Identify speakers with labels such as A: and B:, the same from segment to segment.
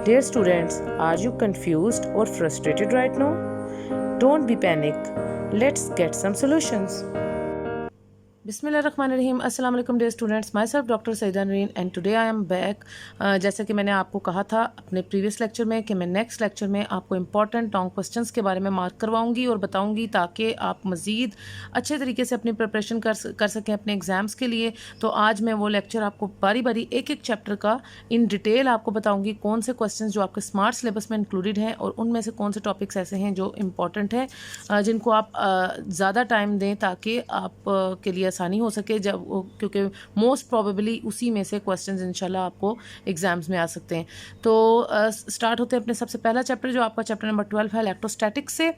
A: Dear students, are you confused or frustrated right now? Don't be panic. Let's get some solutions. बिस्मिल्लाहिर्रहमानिर्रहीम अस्सलाम वालेकुम dear students, myself doctor Saeeda Nareen and today I am back. जैसा कि मैंने आपको कहा था अपने प्रीवियस लेक्चर में कि मैं नेक्स्ट लेक्चर में आपको इंपॉर्टेंट लॉन्ग क्वेश्चंस के बारे में मार्क करवाऊंगी और बताऊंगी ताकि आप मज़ीद अच्छे तरीके से अपनी प्रिपरेशन कर सकें अपने एग्ज़ाम्स के लिए। तो आज मैं वो लेक्चर आपको बारी बारी एक एक चैप्टर का इन डिटेल आपको बताऊँगी कौन से क्वेश्चन जो आपके स्मार्ट सिलेबस में इंक्लूडेड हैं और उनमें से कौन से टॉपिक्स ऐसे हैं जो इम्पॉर्टेंट हैं जिनको आप ज़्यादा टाइम दें ताकि आप के लिए आसानी हो सके, जब क्योंकि मोस्ट प्रोबेबली उसी में से क्वेश्चंस इंशाल्लाह आपको एग्जाम्स में आ सकते हैं। तो स्टार्ट होते हैं अपने सबसे पहला चैप्टर जो आपका चैप्टर नंबर 12 है इलेक्ट्रोस्टैटिक्स से।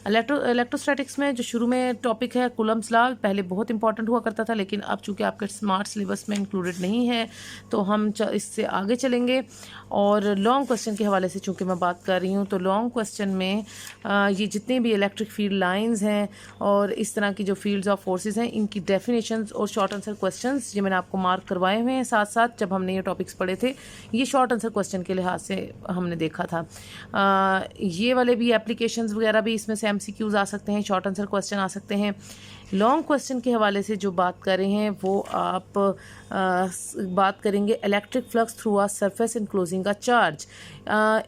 A: इलेक्ट्रोस्टैटिक्स में जो शुरू में टॉपिक है कूलम्स लॉ, पहले बहुत इंपॉर्टेंट हुआ करता था लेकिन अब चूँकि आपके स्मार्ट सिलेबस में इंक्लूडेड नहीं है तो हम इससे आगे चलेंगे। और लॉन्ग क्वेश्चन के हवाले से चूँकि मैं बात कर रही हूँ तो लॉन्ग क्वेश्चन में ये जितने भी इलेक्ट्रिक फील्ड लाइंस हैं और इस तरह की जो फील्ड्स ऑफ फोर्सेस हैं इनकी डेफिनेशंस और शॉर्ट आंसर क्वेश्चंस ये मैंने आपको मार्क करवाए हुए हैं साथ साथ। जब हमने ये टॉपिक्स पढ़े थे ये शॉर्ट आंसर क्वेश्चन के लिहाज से हमने देखा था। ये वाले भी एप्लीकेशंस वगैरह भी इसमें से एमसीक्यूज आ सकते हैं, शॉर्ट आंसर क्वेश्चन आ सकते हैं। लॉन्ग क्वेश्चन के हवाले से जो बात कर रहे हैं वो आप बात करेंगे electric flux through a surface enclosing a charge.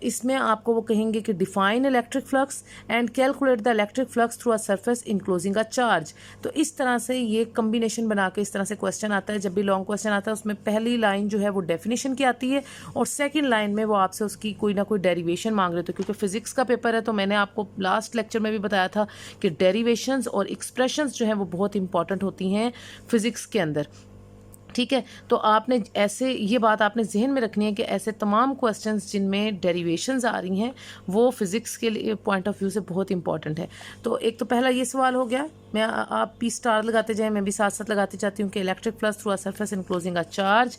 A: इसमें आपको वो कहेंगे कि define electric flux and calculate the electric flux through a surface enclosing a charge. तो इस तरह से ये कम्बिनेशन बना के इस तरह से क्वेश्चन आता है। जब भी लॉन्ग क्वेश्चन आता है उसमें पहली लाइन जो है वो डेफिनेशन की आती है और सेकेंड लाइन में वो आपसे उसकी कोई ना कोई डेरिवेशन मांग रहे थे। क्योंकि फिजिक्स का पेपर है तो मैंने आपको लास्ट लेक्चर में भी बताया था कि डेरिवेशंस और एक्सप्रेशंस जो हैं वो बहुत इंपॉर्टेंट होती हैं फिजिक्स के अंदर। ठीक है, तो आपने ऐसे ये बात आपने जहन में रखनी है कि ऐसे तमाम क्वेश्चंस जिनमें डेरिवेशंस आ रही हैं वो फिज़िक्स के लिए पॉइंट ऑफ व्यू से बहुत इंपॉर्टेंट है। तो एक तो पहला ये सवाल हो गया, मैं आप पी स्टार लगाते जाएं, मैं भी साथ साथ लगाती जाती हूँ कि electric flux through a surface enclosing a charge.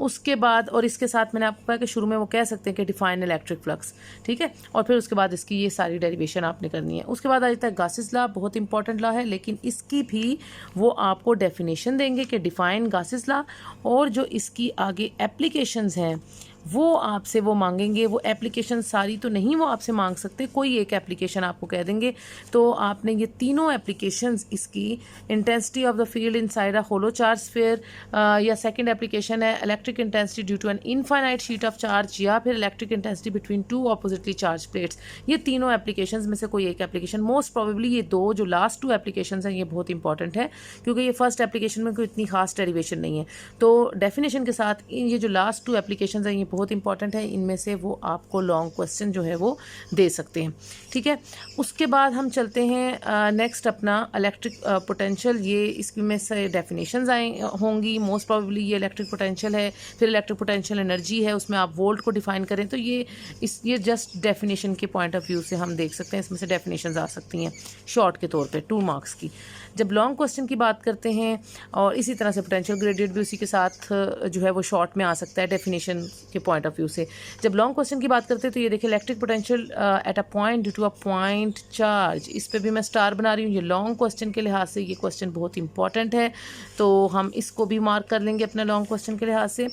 A: उसके बाद और इसके साथ मैंने आपको कहा कि शुरू में वो कह सकते हैं कि डिफाइन इलेक्ट्रिक फ्लक्स, ठीक है, और फिर उसके बाद इसकी ये सारी डेरिवेशन आपने करनी है। उसके बाद आ जाता है गासिस लॉ, बहुत इंपॉर्टेंट लॉ है लेकिन इसकी भी वो आपको डेफिनेशन देंगे कि डिफाइन गासिस लॉ और जो इसकी आगे एप्लीकेशंस हैं वो आपसे वो मांगेंगे। वो एप्लीकेशन सारी तो नहीं वो आपसे मांग सकते, कोई एक एप्लीकेशन आपको कह देंगे। तो आपने ये तीनों एप्लीकेशंस इसकी intensity of the field inside a hollow charge sphere, या सेकंड एप्लीकेशन है electric intensity due to an infinite sheet of charge, या फिर electric intensity between two oppositely charge plates. ये तीनों एप्लीकेशंस में से कोई एक एप्लीकेशन, मोस्ट प्रोबेबली ये दो जो लास्ट टू एप्लीकेशंस हैं ये बहुत इंपॉर्टेंट है क्योंकि ये फर्स्ट एप्लीकेशन में कोई इतनी खास डेरिवेशन नहीं है। तो डेफिनेशन के साथ ये जो लास्ट टू एप्लीकेशंस हैं ये बहुत इंपॉर्टेंट है, इनमें से वो आपको लॉन्ग क्वेश्चन जो है वो दे सकते हैं। ठीक है, उसके बाद हम चलते हैं नेक्स्ट अपना इलेक्ट्रिक पोटेंशियल। ये इसकी में से डेफिनेशंस आए होंगी, मोस्ट प्रोबेबली ये इलेक्ट्रिक पोटेंशियल है, फिर इलेक्ट्रिक पोटेंशियल एनर्जी है, उसमें आप वोल्ट को डिफाइन करें। तो ये जस्ट डेफिनेशन के पॉइंट ऑफ व्यू से हम देख सकते हैं, इसमें से डेफिनेशंस आ सकती हैं शॉर्ट के तौर पे 2 मार्क्स की। जब लॉन्ग क्वेश्चन की बात करते हैं और इसी तरह से पोटेंशियल ग्रेडियंट भी उसी के साथ जो है वो शॉर्ट में आ सकता है डेफिनेशन के पॉइंट ऑफ व्यू से। जब लॉन्ग क्वेश्चन की बात करते हैं तो ये देखिए electric potential at a point due to a point charge, इस पे भी मैं स्टार बना रही हूँ। ये लॉन्ग क्वेश्चन के लिहाज से ये क्वेश्चन बहुत इंपॉर्टेंट है तो हम इसको भी मार्क कर लेंगे अपने लॉन्ग क्वेश्चन के लिहाज से।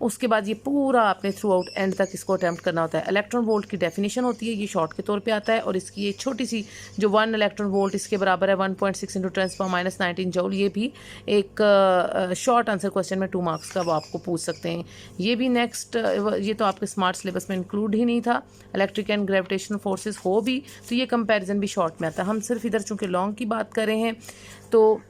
A: उसके बाद ये पूरा आपने थ्रू आउट एंड तक इसको अटैम्प्ट करना होता है। इलेक्ट्रॉन वोल्ट की डेफिनेशन होती है, ये शॉर्ट के तौर पे आता है और इसकी ये छोटी सी जो 1 इलेक्ट्रॉन वोल्ट इसके बराबर है 1.6 इंटू 10⁻⁻19 जूल, ये भी एक शॉर्ट आंसर क्वेश्चन में 2 मार्क्स का वो आपको पूछ सकते हैं। ये भी नेक्स्ट, ये तो आपके स्मार्ट सिलेबस में इंक्लूड ही नहीं था, इलेक्ट्रिक एंड ग्रेविटेशनल फोर्सेस हो भी तो ये कंपैरिजन भी शॉर्ट में आता है। हम सिर्फ इधर चूँकि लॉन्ग की बात कर रहे हैं तो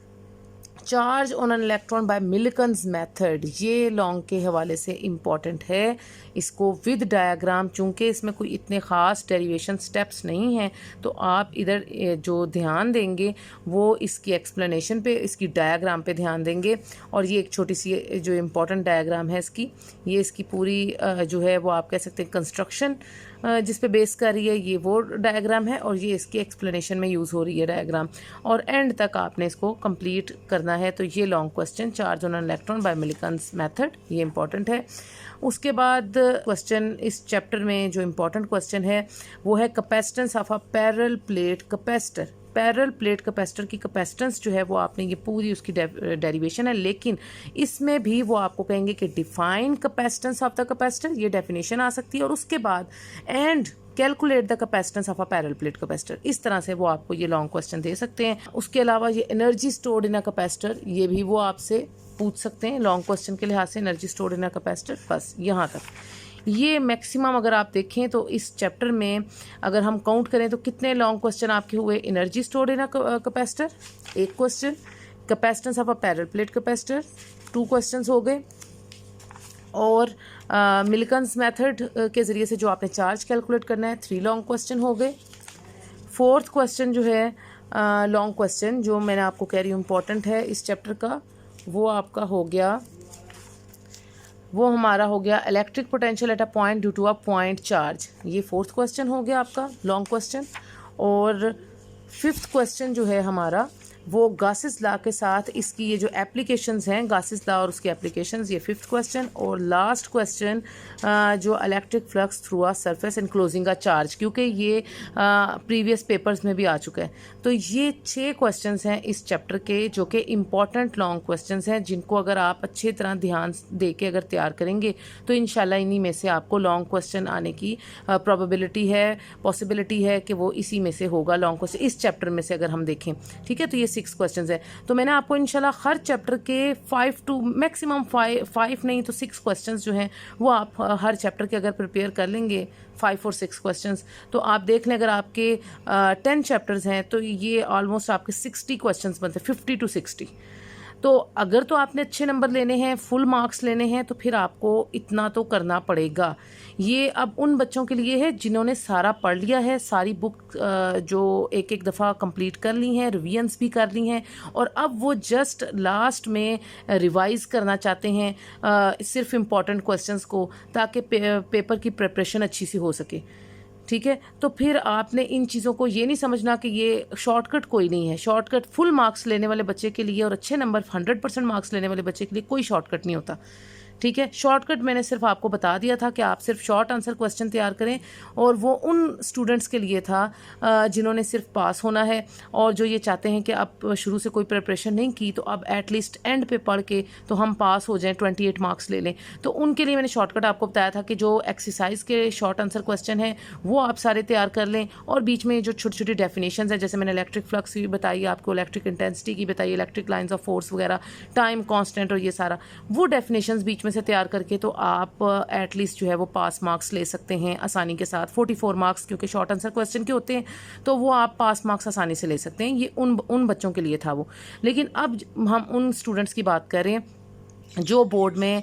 A: charge on an electron by Millikan's method, ये लॉन्ग के हवाले से इम्पॉर्टेंट है। इसको विद डायग्राम, चूँकि इसमें कोई इतने ख़ास डेरिवेशन स्टेप्स नहीं हैं तो आप इधर जो ध्यान देंगे वो इसकी एक्सप्लेनेशन पे, इसकी डायग्राम पे ध्यान देंगे। और ये एक छोटी सी जो इम्पॉर्टेंट डायग्राम है इसकी, ये इसकी पूरी जो है वो आप कह सकते हैं कंस्ट्रक्शन जिस पे बेस कर रही है, ये वो डायग्राम है और ये इसकी एक्सप्लेनेशन में यूज़ हो रही है डायग्राम, और एंड तक आपने इसको कंप्लीट करना है। तो ये long question charge on an electron by Millikan's method, ये इंपॉर्टेंट है। उसके बाद क्वेश्चन इस चैप्टर में जो इम्पॉर्टेंट क्वेश्चन है वो है capacitance of a parallel plate capacitor. Parallel plate capacitor की कैपेसिटेंस जो है वो आपने ये पूरी उसकी डेरिवेशन है, लेकिन इसमें भी वो आपको कहेंगे कि define capacitance of the capacitor, ये डेफिनेशन आ सकती है, और उसके बाद and calculate the capacitance of a parallel plate capacitor. इस तरह से वो आपको ये लॉन्ग क्वेश्चन दे सकते हैं। उसके अलावा ये energy stored in a capacitor, ये भी वो आपसे पूछ सकते हैं लॉन्ग क्वेश्चन के लिहाज से, energy stored in a capacitor. बस यहाँ तक ये मैक्सिमम अगर आप देखें तो इस चैप्टर में अगर हम काउंट करें तो कितने लॉन्ग क्वेश्चन आपके हुए। Energy stored in a capacitor एक question, capacitance of a parallel plate capacitor 2 questions हो गए, और मिल्कन्स मेथड के ज़रिए से जो आपने चार्ज कैलकुलेट करना है 3 लॉन्ग क्वेश्चन हो गए। 4th क्वेश्चन जो है लॉन्ग क्वेश्चन जो मैंने आपको कह रही हूँ इम्पॉर्टेंट है इस चैप्टर का, वो आपका हो गया, वो हमारा हो गया electric potential at a point due to a point charge. ये 4th क्वेश्चन हो गया आपका लॉन्ग क्वेश्चन। और 5th क्वेश्चन जो है हमारा वो गासिस लॉ के साथ इसकी ये जो एप्लीकेशंस हैं, गासिस लॉ और उसकी एप्लीकेशंस, ये 5th क्वेश्चन। और लास्ट क्वेश्चन जो electric flux through a surface enclosing a charge, क्योंकि ये प्रीवियस पेपर्स में भी आ चुका है। तो ये 6 क्वेश्चंस हैं इस चैप्टर के जो कि इम्पॉर्टेंट लॉन्ग क्वेश्चंस हैं, जिनको अगर आप अच्छी तरह ध्यान दे के अगर तैयार करेंगे तो इंशाल्लाह इन्हीं में से आपको लॉन्ग क्वेश्चन आने की प्रोबेबिलिटी है, पॉसिबिलिटी है कि वो इसी में से होगा लॉन्ग क्वेश्चन इस चैप्टर में से अगर हम देखें। ठीक है, तो ये 6 क्वेश्चंस है। तो मैंने आपको इंशाल्लाह हर चैप्टर के 5 टू मैक्सिमम 5 नहीं तो 6 क्वेश्चंस जो हैं वो आप हर चैप्टर के अगर प्रिपेयर कर लेंगे 5 और 6 क्वेश्चंस, तो आप देख लें अगर आपके 10 चैप्टर्स हैं तो ये ऑलमोस्ट आपके 60 क्वेश्चंस बनते हैं, 50 to 60। तो अगर तो आपने अच्छे नंबर लेने हैं, फुल मार्क्स लेने हैं, तो फिर आपको इतना तो करना पड़ेगा। ये अब उन बच्चों के लिए है जिन्होंने सारा पढ़ लिया है, सारी बुक जो एक एक दफ़ा कंप्लीट कर ली हैं, रिवीजन्स भी कर ली हैं, और अब वो जस्ट लास्ट में रिवाइज करना चाहते हैं सिर्फ इम्पॉर्टेंट क्वेश्चंस को, ताकि पेपर की प्रिपरेशन अच्छी सी हो सके। ठीक है, तो फिर आपने इन चीज़ों को ये नहीं समझना कि ये शॉर्टकट कोई नहीं है। शॉर्टकट फुल मार्क्स लेने वाले बच्चे के लिए और अच्छे नंबर 100% मार्क्स लेने वाले बच्चे के लिए कोई शॉर्टकट नहीं होता। ठीक है, शॉर्टकट मैंने सिर्फ आपको बता दिया था कि आप सिर्फ शॉर्ट आंसर क्वेश्चन तैयार करें, और वो उन स्टूडेंट्स के लिए था जिन्होंने सिर्फ पास होना है, और जो ये चाहते हैं कि अब शुरू से कोई प्रिपरेशन नहीं की तो अब एटलीस्ट एंड पे पढ़ के तो हम पास हो जाएं, 28 मार्क्स ले लें। तो उनके लिए मैंने शॉर्टकट आपको बताया था कि जो एक्सरसाइज के शॉर्ट आंसर क्वेश्चन हैं वो आप सारे तैयार कर लें, और बीच में जो छोटी छोटी डेफिनेशन है, जैसे मैंने इलेक्ट्रिक फ्लक्स भी बताई आपको, इलेक्ट्रिक इंटेंसिटी की बताई, इलेक्ट्रिक लाइन्स ऑफ फोर्स वगैरह, टाइम कॉन्स्टेंट, और ये सारा वो डेफिनेशंस बीच में से तैयार करके तो आप एटलीस्ट जो है वो पास मार्क्स ले सकते हैं आसानी के साथ। 44 मार्क्स क्योंकि शॉर्ट आंसर क्वेश्चन के होते हैं, तो वो आप पास मार्क्स आसानी से ले सकते हैं। ये उन बच्चों के लिए था वो। लेकिन अब हम उन स्टूडेंट्स की बात कर रहे हैं जो बोर्ड में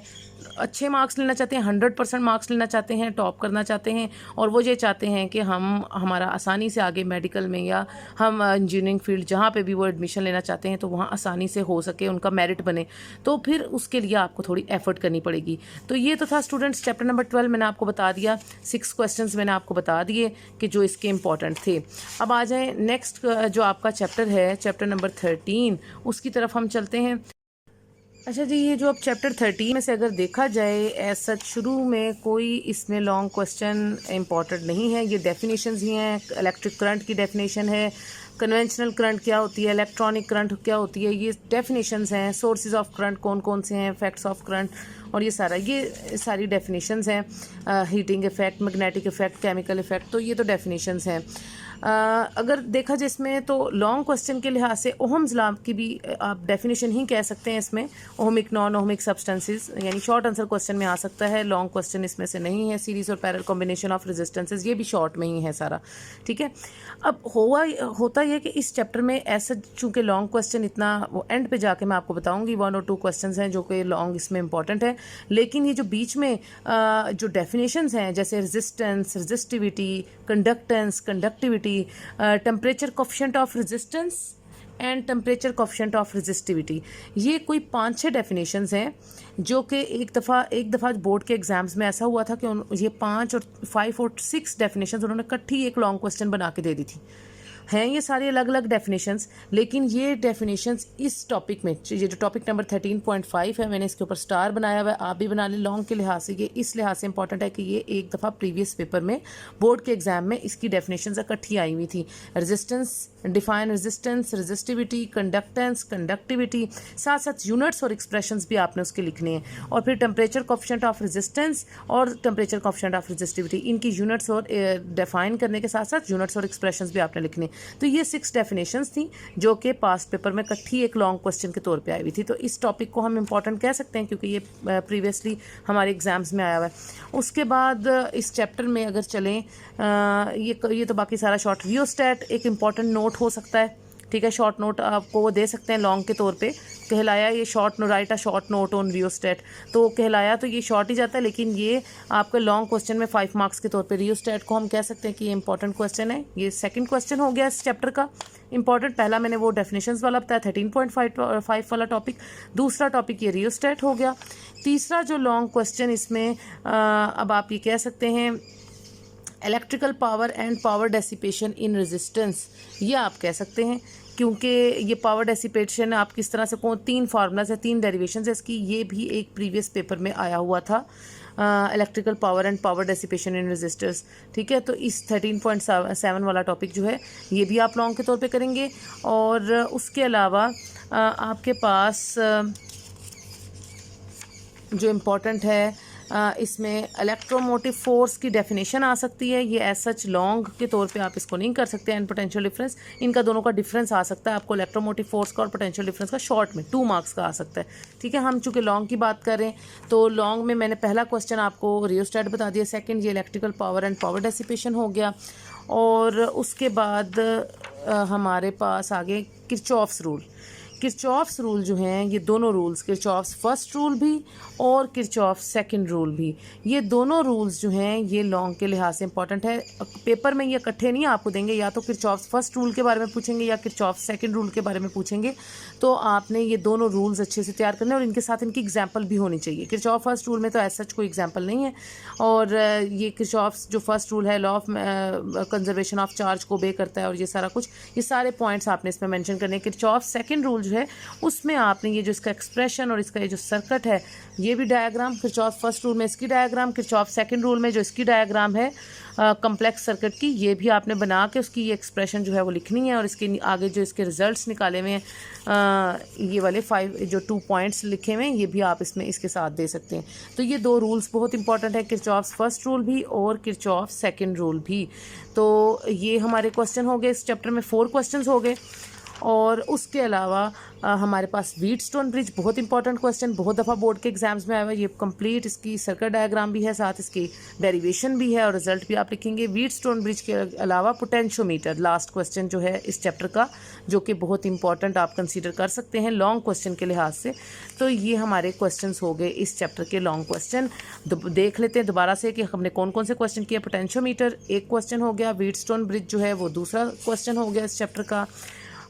A: अच्छे मार्क्स लेना चाहते हैं, 100% मार्क्स लेना चाहते हैं, टॉप करना चाहते हैं, और वो ये चाहते हैं कि हमारा आसानी से आगे मेडिकल में या हम इंजीनियरिंग फील्ड जहाँ पे भी वो एडमिशन लेना चाहते हैं तो वहाँ आसानी से हो सके, उनका मेरिट बने। तो फिर उसके लिए आपको थोड़ी एफर्ट करनी पड़ेगी। तो ये तो था स्टूडेंट्स चैप्टर नंबर 12 मैंने आपको बता दिया, 6 क्वेश्चंस मैंने आपको बता दिए कि जो इसके इंपॉर्टेंट थे। अब आ जाएँ नेक्स्ट जो आपका चैप्टर है, चैप्टर नंबर 13, उसकी तरफ हम चलते हैं। अच्छा जी, ये जो अब चैप्टर 13 में से अगर देखा जाए ऐसा शुरू में कोई इसमें लॉन्ग क्वेश्चन इंपॉर्टेंट नहीं है, ये डेफिनेशंस ही हैं। इलेक्ट्रिक करंट की डेफिनेशन है, कन्वेंशनल करंट क्या होती है, इलेक्ट्रॉनिक करंट क्या होती है, ये डेफिनेशंस हैं। सोर्सेज ऑफ करंट कौन कौन से हैं, इफेक्ट्स ऑफ करंट, और ये सारी डेफिनेशंस हैं। Heating effect, magnetic effect, chemical effect, तो ये तो डेफिनेशंस हैं। अगर देखा जाए इसमें तो लॉन्ग क्वेश्चन के लिहाज से ओहम्स लॉ की भी आप डेफिनेशन ही कह सकते हैं इसमें। ओहमिक नॉन ओहमिक सब्सटेंसेस, यानी शॉर्ट आंसर क्वेश्चन में आ सकता है, लॉन्ग क्वेश्चन इसमें से नहीं है। सीरीज और पैरेलल कॉम्बिनेशन ऑफ रेजिस्टेंसेस, ये भी शॉर्ट में ही है सारा। ठीक है, अब होता यह कि इस चैप्टर में ऐसा चूँकि लॉन्ग क्वेश्चन इतना वो एंड पे जाके मैं आपको बताऊंगी 1 और 2 क्वेश्चन हैं जो कि लॉन्ग इसमें इंपॉर्टेंट है, लेकिन ये जो बीच में जो डेफिनेशंस हैं जैसे resistance, resistivity, conductance, conductivity, temperature coefficient of resistance and temperature coefficient of resistivity, ये कोई 5-6 डेफिनेशंस हैं जो कि एक दफ़ा बोर्ड के एग्जाम्स में ऐसा हुआ था कि ये 5 और 6 डेफिनेशंस उन्होंने इकट्ठी एक लॉन्ग क्वेश्चन बना के दे दी थी। हैं ये सारी अलग अलग डेफिनेशंस, लेकिन ये डेफिनेशंस इस टॉपिक में, ये जो टॉपिक नंबर 13.5 है, मैंने इसके ऊपर स्टार बनाया हुआ है, आप भी बना लें। लॉन्ग के लिहाज से ये इस लिहाज से इंपॉर्टेंट है कि ये एक दफ़ा प्रीवियस पेपर में बोर्ड के एग्जाम में इसकी डेफिनेशंस इकट्ठी आई हुई थी। Resistance, define resistance, resistivity, conductance, conductivity, साथ साथ यूनिट्स और एक्सप्रेशंस भी आपने उसके लिखने हैं। और फिर टेम्परेचर कोएफिशिएंट ऑफ रेजिस्टेंस और टेम्परेचर कोएफिशिएंट ऑफ रेजिस्टिविटी, इनकी यूनिट्स और डिफाइन करने के साथ साथ यूनिट्स और एक्सप्रेशंस भी आपने लिखने। तो ये 6 डेफिनेशंस थी जो कि पास्ट पेपर में इकट्ठी एक लॉन्ग क्वेश्चन के तौर पे आई हुई थी। तो इस टॉपिक को हम इंपॉर्टेंट कह सकते हैं क्योंकि ये प्रीवियसली हमारे एग्जाम्स में आया हुआ है। उसके बाद इस चैप्टर में अगर चलें, ये तो बाकी सारा शॉर्ट। रियोस्टेट एक इंपॉर्टेंट नोट हो सकता है, ठीक है, शॉर्ट नोट आपको वो दे सकते हैं लॉन्ग के तौर पे। कहलाया ये short right a short note on rheostat, तो कहलाया तो ये शॉर्ट ही जाता है, लेकिन ये आपके लॉन्ग क्वेश्चन में 5 मार्क्स के तौर पे रियोस्टेट को हम कह सकते हैं कि ये इंपॉर्टेंट क्वेश्चन है। ये सेकंड क्वेश्चन हो गया इस चैप्टर का इंपॉर्टेंट। पहला मैंने वो डेफिनेशंस वाला बताया 13.5 वाला टॉपिक, दूसरा टॉपिक ये रियोस्टेट हो गया। तीसरा जो लॉन्ग क्वेश्चन इसमें अब आप ये कह सकते हैं electrical power and power dissipation in resistance, ये आप कह सकते हैं क्योंकि ये पावर डेसिपेशन आप किस तरह से 3 फार्मूलाज है, 3 डेरिवेशन है इसकी, ये भी एक प्रीवियस पेपर में आया हुआ था, electrical power and power dissipation in resistors, ठीक है। तो इस 13.7 वाला टॉपिक जो है ये भी आप लॉन्ग के तौर पे करेंगे। और उसके अलावा आपके पास जो इम्पोर्टेंट है इसमें इलेक्ट्रोमोटिव फोर्स की डेफिनेशन आ सकती है। ये एज सच लॉन्ग के तौर पे आप इसको नहीं कर सकते। एंड पोटेंशियल डिफरेंस, इनका दोनों का डिफरेंस आ सकता है आपको इलेक्ट्रोमोटिव फोर्स का और पोटेंशियल डिफरेंस का शॉर्ट में 2 मार्क्स का आ सकता है, ठीक है। हम चूँकि लॉन्ग की बात करें तो लॉन्ग में मैंने पहला क्वेश्चन आपको रियोस्टेट बता दिया, सेकेंड ये electrical power and power dissipation हो गया। और उसके बाद हमारे पास आगे किरचॉफ्स रूल। किरचॉफ्स रूल जो हैं ये दोनों रूल्स, किरचॉफ्स फर्स्ट रूल भी और किरचॉफ सेकंड रूल भी, ये दोनों रूल्स जो हैं ये लॉन्ग के लिहाज से इंपॉर्टेंट है। पेपर में ये इकट्ठे नहीं आपको देंगे, या तो किरचॉफ्स फर्स्ट रूल के बारे में पूछेंगे या किरचॉफ सेकंड रूल के बारे में पूछेंगे। तो आपने ये दोनों रूल्स अच्छे से तैयार करने और इनके साथ इनकी एग्जाम्पल भी होनी चाहिए। किरचॉफ फर्स्ट रूल में तो ऐसा कोई एग्जाम्पल नहीं है, और ये किरचॉफ्स जो फर्स्ट रूल है law of conservation of charge को ओबे करता है और ये सारा कुछ, ये सारे पॉइंट्स आपने इसमें मेंशन करने। किरचॉफ सेकंड रूल जो है उसमें आपने ये जो इसका एक्सप्रेशन और इसका ये जो सर्किट है ये भी डायग्राम, किरचॉफ फर्स्ट रूल में इसकी डायग्राम, किरचॉफ सेकंड रूल में जो इसकी डायग्राम है कम्प्लेक्स सर्किट की, ये भी आपने बना के उसकी ये एक्सप्रेशन जो है वो लिखनी है। और इसके आगे जो इसके रिजल्ट्स निकाले हुए हैं ये वाले 5 जो 2 पॉइंट्स लिखे हुए हैं ये भी आप इसमें इसके साथ दे सकते हैं। तो ये 2 रूल्स बहुत इंपॉर्टेंट है, किरचॉफ फर्स्ट रूल भी और किरचॉफ सेकंड रूल भी। तो ये हमारे क्वेश्चन हो गए इस चैप्टर में, 4 क्वेश्चन हो गए। और उसके अलावा हमारे पास व्हीटस्टोन ब्रिज बहुत इंपॉर्टेंट क्वेश्चन, बहुत दफ़ा बोर्ड के एग्जाम्स में आया हुआ है। ये कंप्लीट इसकी सर्किट डायग्राम भी है, साथ इसकी डेरिवेशन भी है और रिजल्ट भी आप लिखेंगे। व्हीटस्टोन ब्रिज के अलावा पोटेंशियोमीटर लास्ट क्वेश्चन जो है इस चैप्टर का, जो कि बहुत इंपॉर्टेंट आप कंसीडर कर सकते हैं लॉन्ग क्वेश्चन के लिहाज से। तो ये हमारे क्वेश्चन हो गए इस चैप्टर के लॉन्ग क्वेश्चन। देख लेते हैं दोबारा से कि हमने कौन कौन से क्वेश्चन किए। पोटेंशियोमीटर एक क्वेश्चन हो गया, व्हीटस्टोन ब्रिज जो है वो दूसरा क्वेश्चन हो गया इस चैप्टर का,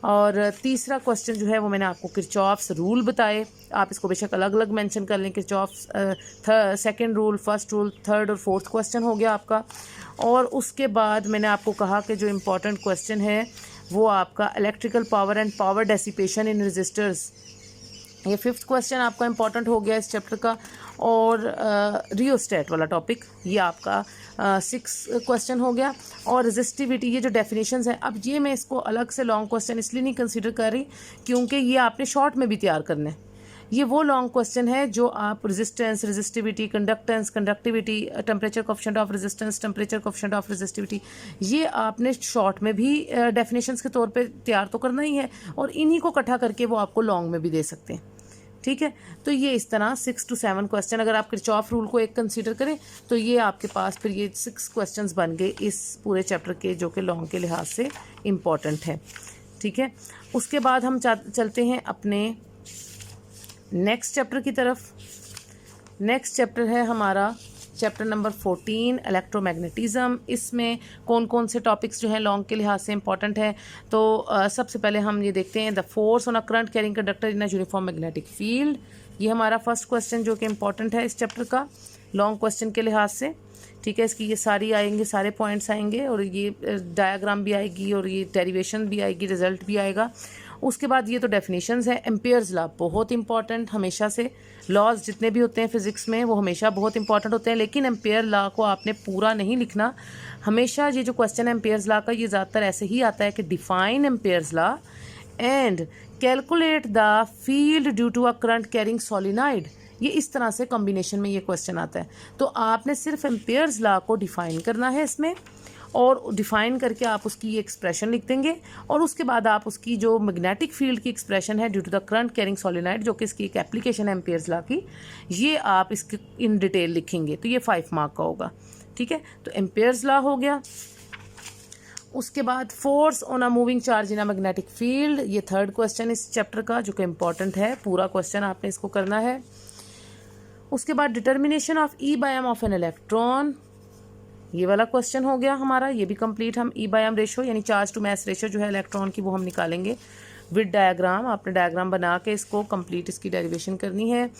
A: और तीसरा क्वेश्चन जो है वो मैंने आपको किरचॉफ्स रूल बताए। आप इसको बेशक अलग अलग मेंशन कर लें, Kirchhoff's second rule, first rule, third और फोर्थ क्वेश्चन हो गया आपका। और उसके बाद मैंने आपको कहा कि जो इम्पोर्टेंट क्वेश्चन है वो आपका electrical power and power dissipation in resistors, ये 5th क्वेश्चन आपका इंपॉर्टेंट हो गया इस चैप्टर का। और रियोस्टेट वाला टॉपिक ये आपका 6 क्वेश्चन हो गया। और रेजिस्टिविटी, ये जो डेफिनेशंस हैं, अब ये मैं इसको अलग से लॉन्ग क्वेश्चन इसलिए नहीं कंसीडर कर रही क्योंकि ये आपने शॉर्ट में भी तैयार करना है। ये वो लॉन्ग क्वेश्चन है जो आप resistance, resistivity, conductance, conductivity, temperature coefficient of resistance, temperature coefficient of resistivity, ये आपने शॉर्ट में भी डेफिनेशंस के तौर पे तैयार तो करना ही है, और इन्हीं को इकट्ठा करके वो आपको लॉन्ग में भी दे सकते हैं, ठीक है। तो ये इस तरह 6 to 7 क्वेश्चन, अगर आप किरचॉफ रूल को एक कंसीडर करें तो ये आपके पास फिर ये 6 क्वेश्चंस बन गए इस पूरे चैप्टर के, जो कि लॉन्ग के लिहाज से इम्पॉर्टेंट है, ठीक है। उसके बाद हम चलते हैं अपने नेक्स्ट चैप्टर की तरफ। नेक्स्ट चैप्टर है हमारा चैप्टर नंबर 14 इलेक्ट्रोमैग्नेटिज्म। इसमें कौन कौन से टॉपिक्स जो हैं लॉन्ग के लिहाज से इंपॉर्टेंट हैं। तो सबसे पहले हम ये देखते हैं the force on a current carrying conductor in a uniform magnetic field. ये हमारा फर्स्ट क्वेश्चन जो कि इंपॉर्टेंट है इस चैप्टर का लॉन्ग क्वेश्चन के लिहाज से, ठीक है। इसकी ये सारी आएंगे, सारे पॉइंट्स आएंगे और ये डायग्राम भी आएगी और ये डेरिवेशन भी आएगी, रिजल्ट भी आएगा। उसके बाद ये तो डेफिनेशंस है। एम्पियर्स लॉ बहुत इंपॉर्टेंट हमेशा से, लॉज जितने भी होते हैं फिजिक्स में वो हमेशा बहुत इंपॉर्टेंट होते हैं, लेकिन एम्पियर लॉ को आपने पूरा नहीं लिखना। हमेशा ये जो क्वेश्चन है एम्पियर्स लॉ का, ये ज़्यादातर ऐसे ही आता है कि define Ampere's law and calculate the field due to a current carrying solenoid. ये इस तरह से कॉम्बिनेशन में ये क्वेश्चन आता है। तो आपने सिर्फ एम्पियर्स लॉ को डिफाइन करना है इसमें, और डिफाइन करके आप उसकी ये एक्सप्रेशन लिख देंगे, और उसके बाद आप उसकी जो मैग्नेटिक फील्ड की एक्सप्रेशन है due to the current carrying solenoid, जो कि इसकी एक एप्लीकेशन है एम्पियर्स लॉ की, ये आप इसकी इन डिटेल लिखेंगे। तो ये 5 मार्क का होगा, ठीक है। तो एम्पियर्स लॉ हो गया। उसके बाद force on a moving charge in a magnetic field, ये 3rd क्वेश्चन इस चैप्टर का जो कि इम्पॉर्टेंट है, पूरा क्वेश्चन आपने इसको करना है। उसके बाद determination of e by m of an electron, ये वाला क्वेश्चन हो गया हमारा, ये भी कंप्लीट। हम ई बाय एम रेशो यानी चार्ज टू मैस रेशो जो है इलेक्ट्रॉन की, वो हम निकालेंगे विद डायग्राम। आपने डायग्राम बना के इसको कंप्लीट इसकी डेरिवेशन करनी है।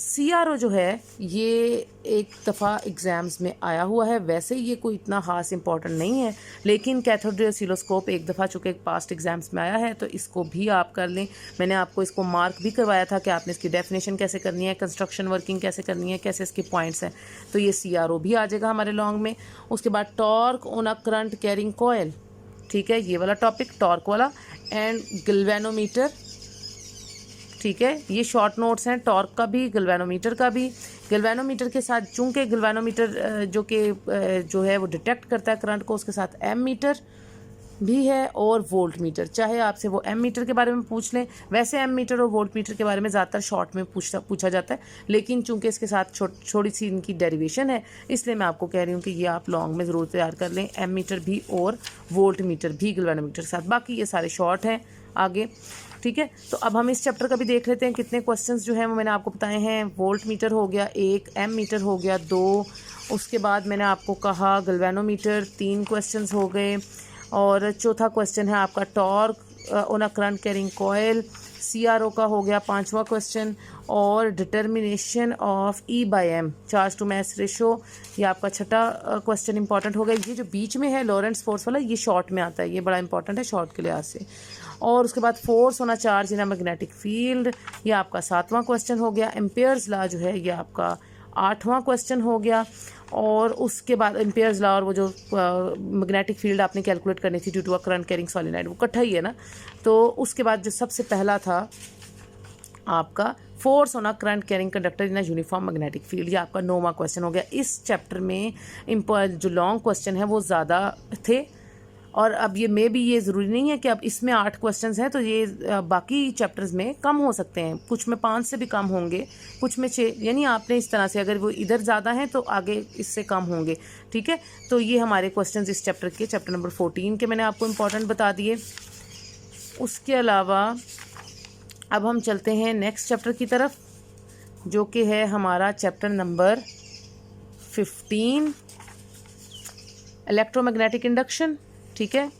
A: CRO जो है ये एक दफ़ा एग्ज़ाम्स में आया हुआ है, वैसे ये कोई इतना ख़ास इंपॉर्टेंट नहीं है, लेकिन कैथोड रे ऑसिलोस्कोप एक दफ़ा चूँकि पास्ट एग्ज़ाम्स में आया है तो इसको भी आप कर लें। मैंने आपको इसको मार्क भी करवाया था कि आपने इसकी डेफिनेशन कैसे करनी है, कंस्ट्रक्शन वर्किंग कैसे करनी है, कैसे इसके पॉइंट्स हैं। तो ये CRO भी आ जाएगा हमारे लॉन्ग में। उसके बाद torque on a current carrying coil, ठीक है, ये वाला टॉपिक टॉर्क वाला, एंड गैल्वेनोमीटर, ठीक है। ये शॉर्ट नोट्स हैं टॉर्क का भी, गैल्वेनोमीटर का भी। गैल्वेनोमीटर के साथ चूंकि गैल्वेनोमीटर जो है वो डिटेक्ट करता है करंट को, उसके साथ एम मीटर भी है और वोल्ट मीटर। चाहे आपसे वो एम मीटर के बारे में पूछ लें, वैसे एम मीटर और वोल्ट मीटर के बारे में ज़्यादातर शॉर्ट में पूछा जाता है, लेकिन चूंकि इसके साथ थोड़ी सी इनकी डेरिवेशन है, इसलिए मैं आपको कह रही हूँ कि ये आप लॉन्ग में ज़रूर तैयार कर लें, एम मीटर भी और वोल्ट मीटर भी गैल्वेनोमीटर के साथ। बाकी ये सारे शॉर्ट हैं आगे, ठीक है। तो अब हम इस चैप्टर का भी देख लेते हैं कितने क्वेश्चंस जो हैं वो मैंने आपको बताए हैं। वोल्ट मीटर हो गया 1, एम मीटर हो गया 2, उसके बाद मैंने आपको कहा गैल्वेनोमीटर 3 क्वेश्चंस हो गए, और चौथा क्वेश्चन है आपका torque on a current carrying coil. CRO का हो गया 5वां क्वेश्चन, और determination of e by m charge to mass ratio, ये आपका 6ठा क्वेश्चन इंपॉर्टेंट हो गया। ये जो बीच में है लॉरेंट्ज फोर्स वाला, ये शॉर्ट में आता है, ये बड़ा इंपॉर्टेंट है शॉर्ट के लिहाज से। और उसके बाद force on a charge in a magnetic field, ये आपका 7वां क्वेश्चन हो गया। एम्पियर्स लॉ जो है ये आपका 8वां क्वेश्चन हो गया। और उसके बाद एम्पियर्स लॉ और वो जो मैग्नेटिक फील्ड आपने कैलकुलेट करनी थी due to a current carrying solenoid, वो इकट्ठा ही है ना। तो उसके बाद जो सबसे पहला था आपका force on a current carrying conductor in a uniform magnetic field, ये आपका 9वां क्वेश्चन हो गया। इस चैप्टर में जो लॉन्ग क्वेश्चन है वो ज़्यादा थे, और अब ये में भी ये ज़रूरी नहीं है कि अब इसमें 8 क्वेश्चंस हैं तो ये बाकी चैप्टर्स में कम हो सकते हैं, कुछ में 5 से भी कम होंगे, कुछ में 6, यानी आपने इस तरह से अगर वो इधर ज़्यादा हैं तो आगे इससे कम होंगे, ठीक है। तो ये हमारे क्वेश्चंस इस चैप्टर के, चैप्टर नंबर 14 के मैंने आपको इम्पॉर्टेंट बता दिए। उसके अलावा अब हम चलते हैं नेक्स्ट चैप्टर की तरफ, जो कि है हमारा चैप्टर नंबर 15 इलेक्ट्रोमैग्नेटिक इंडक्शन, ठीक है।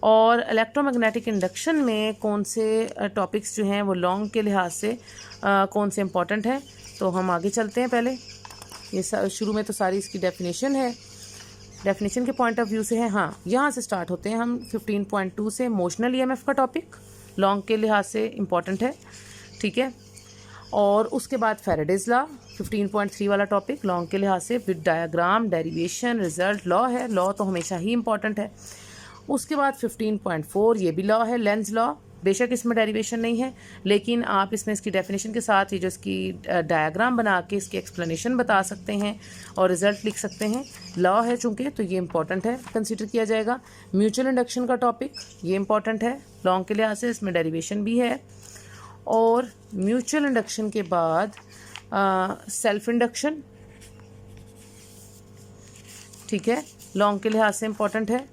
A: और इलेक्ट्रोमैग्नेटिक इंडक्शन में कौन से टॉपिक्स जो हैं वो लॉन्ग के लिहाज से कौन से इंपॉर्टेंट हैं, तो हम आगे चलते हैं। पहले ये शुरू में तो सारी इसकी डेफिनेशन है, डेफिनेशन के पॉइंट ऑफ व्यू से है। हाँ, यहाँ से स्टार्ट होते हैं हम 15.2 से। मोशनल EMF का टॉपिक लॉन्ग के लिहाज से इम्पॉर्टेंट है, ठीक है। और उसके बाद फैराडेज लॉ 15.3 वाला टॉपिक लॉन्ग के लिहाज से with diagram, derivation, result. Law है, लॉ तो हमेशा ही इम्पॉर्टेंट है। उसके बाद 15.4 ये भी लॉ है, लेंस लॉ। बेशक इसमें डेरिवेशन नहीं है, लेकिन आप इसमें इसकी डेफिनेशन के साथ ये जो इसकी डायग्राम बना के इसकी एक्सप्लेनेशन बता सकते हैं और रिजल्ट लिख सकते हैं। लॉ है चूँकि, तो ये इंपॉर्टेंट है, कंसीडर किया जाएगा। म्यूचुअल इंडक्शन का टॉपिक ये इंपॉर्टेंट है लॉन्ग के लिहाज से, इसमें डेरिवेशन भी है। और म्यूचुअल इंडक्शन के बाद सेल्फ इंडक्शन, ठीक है, लॉन्ग के लिहाज से इम्पॉर्टेंट है।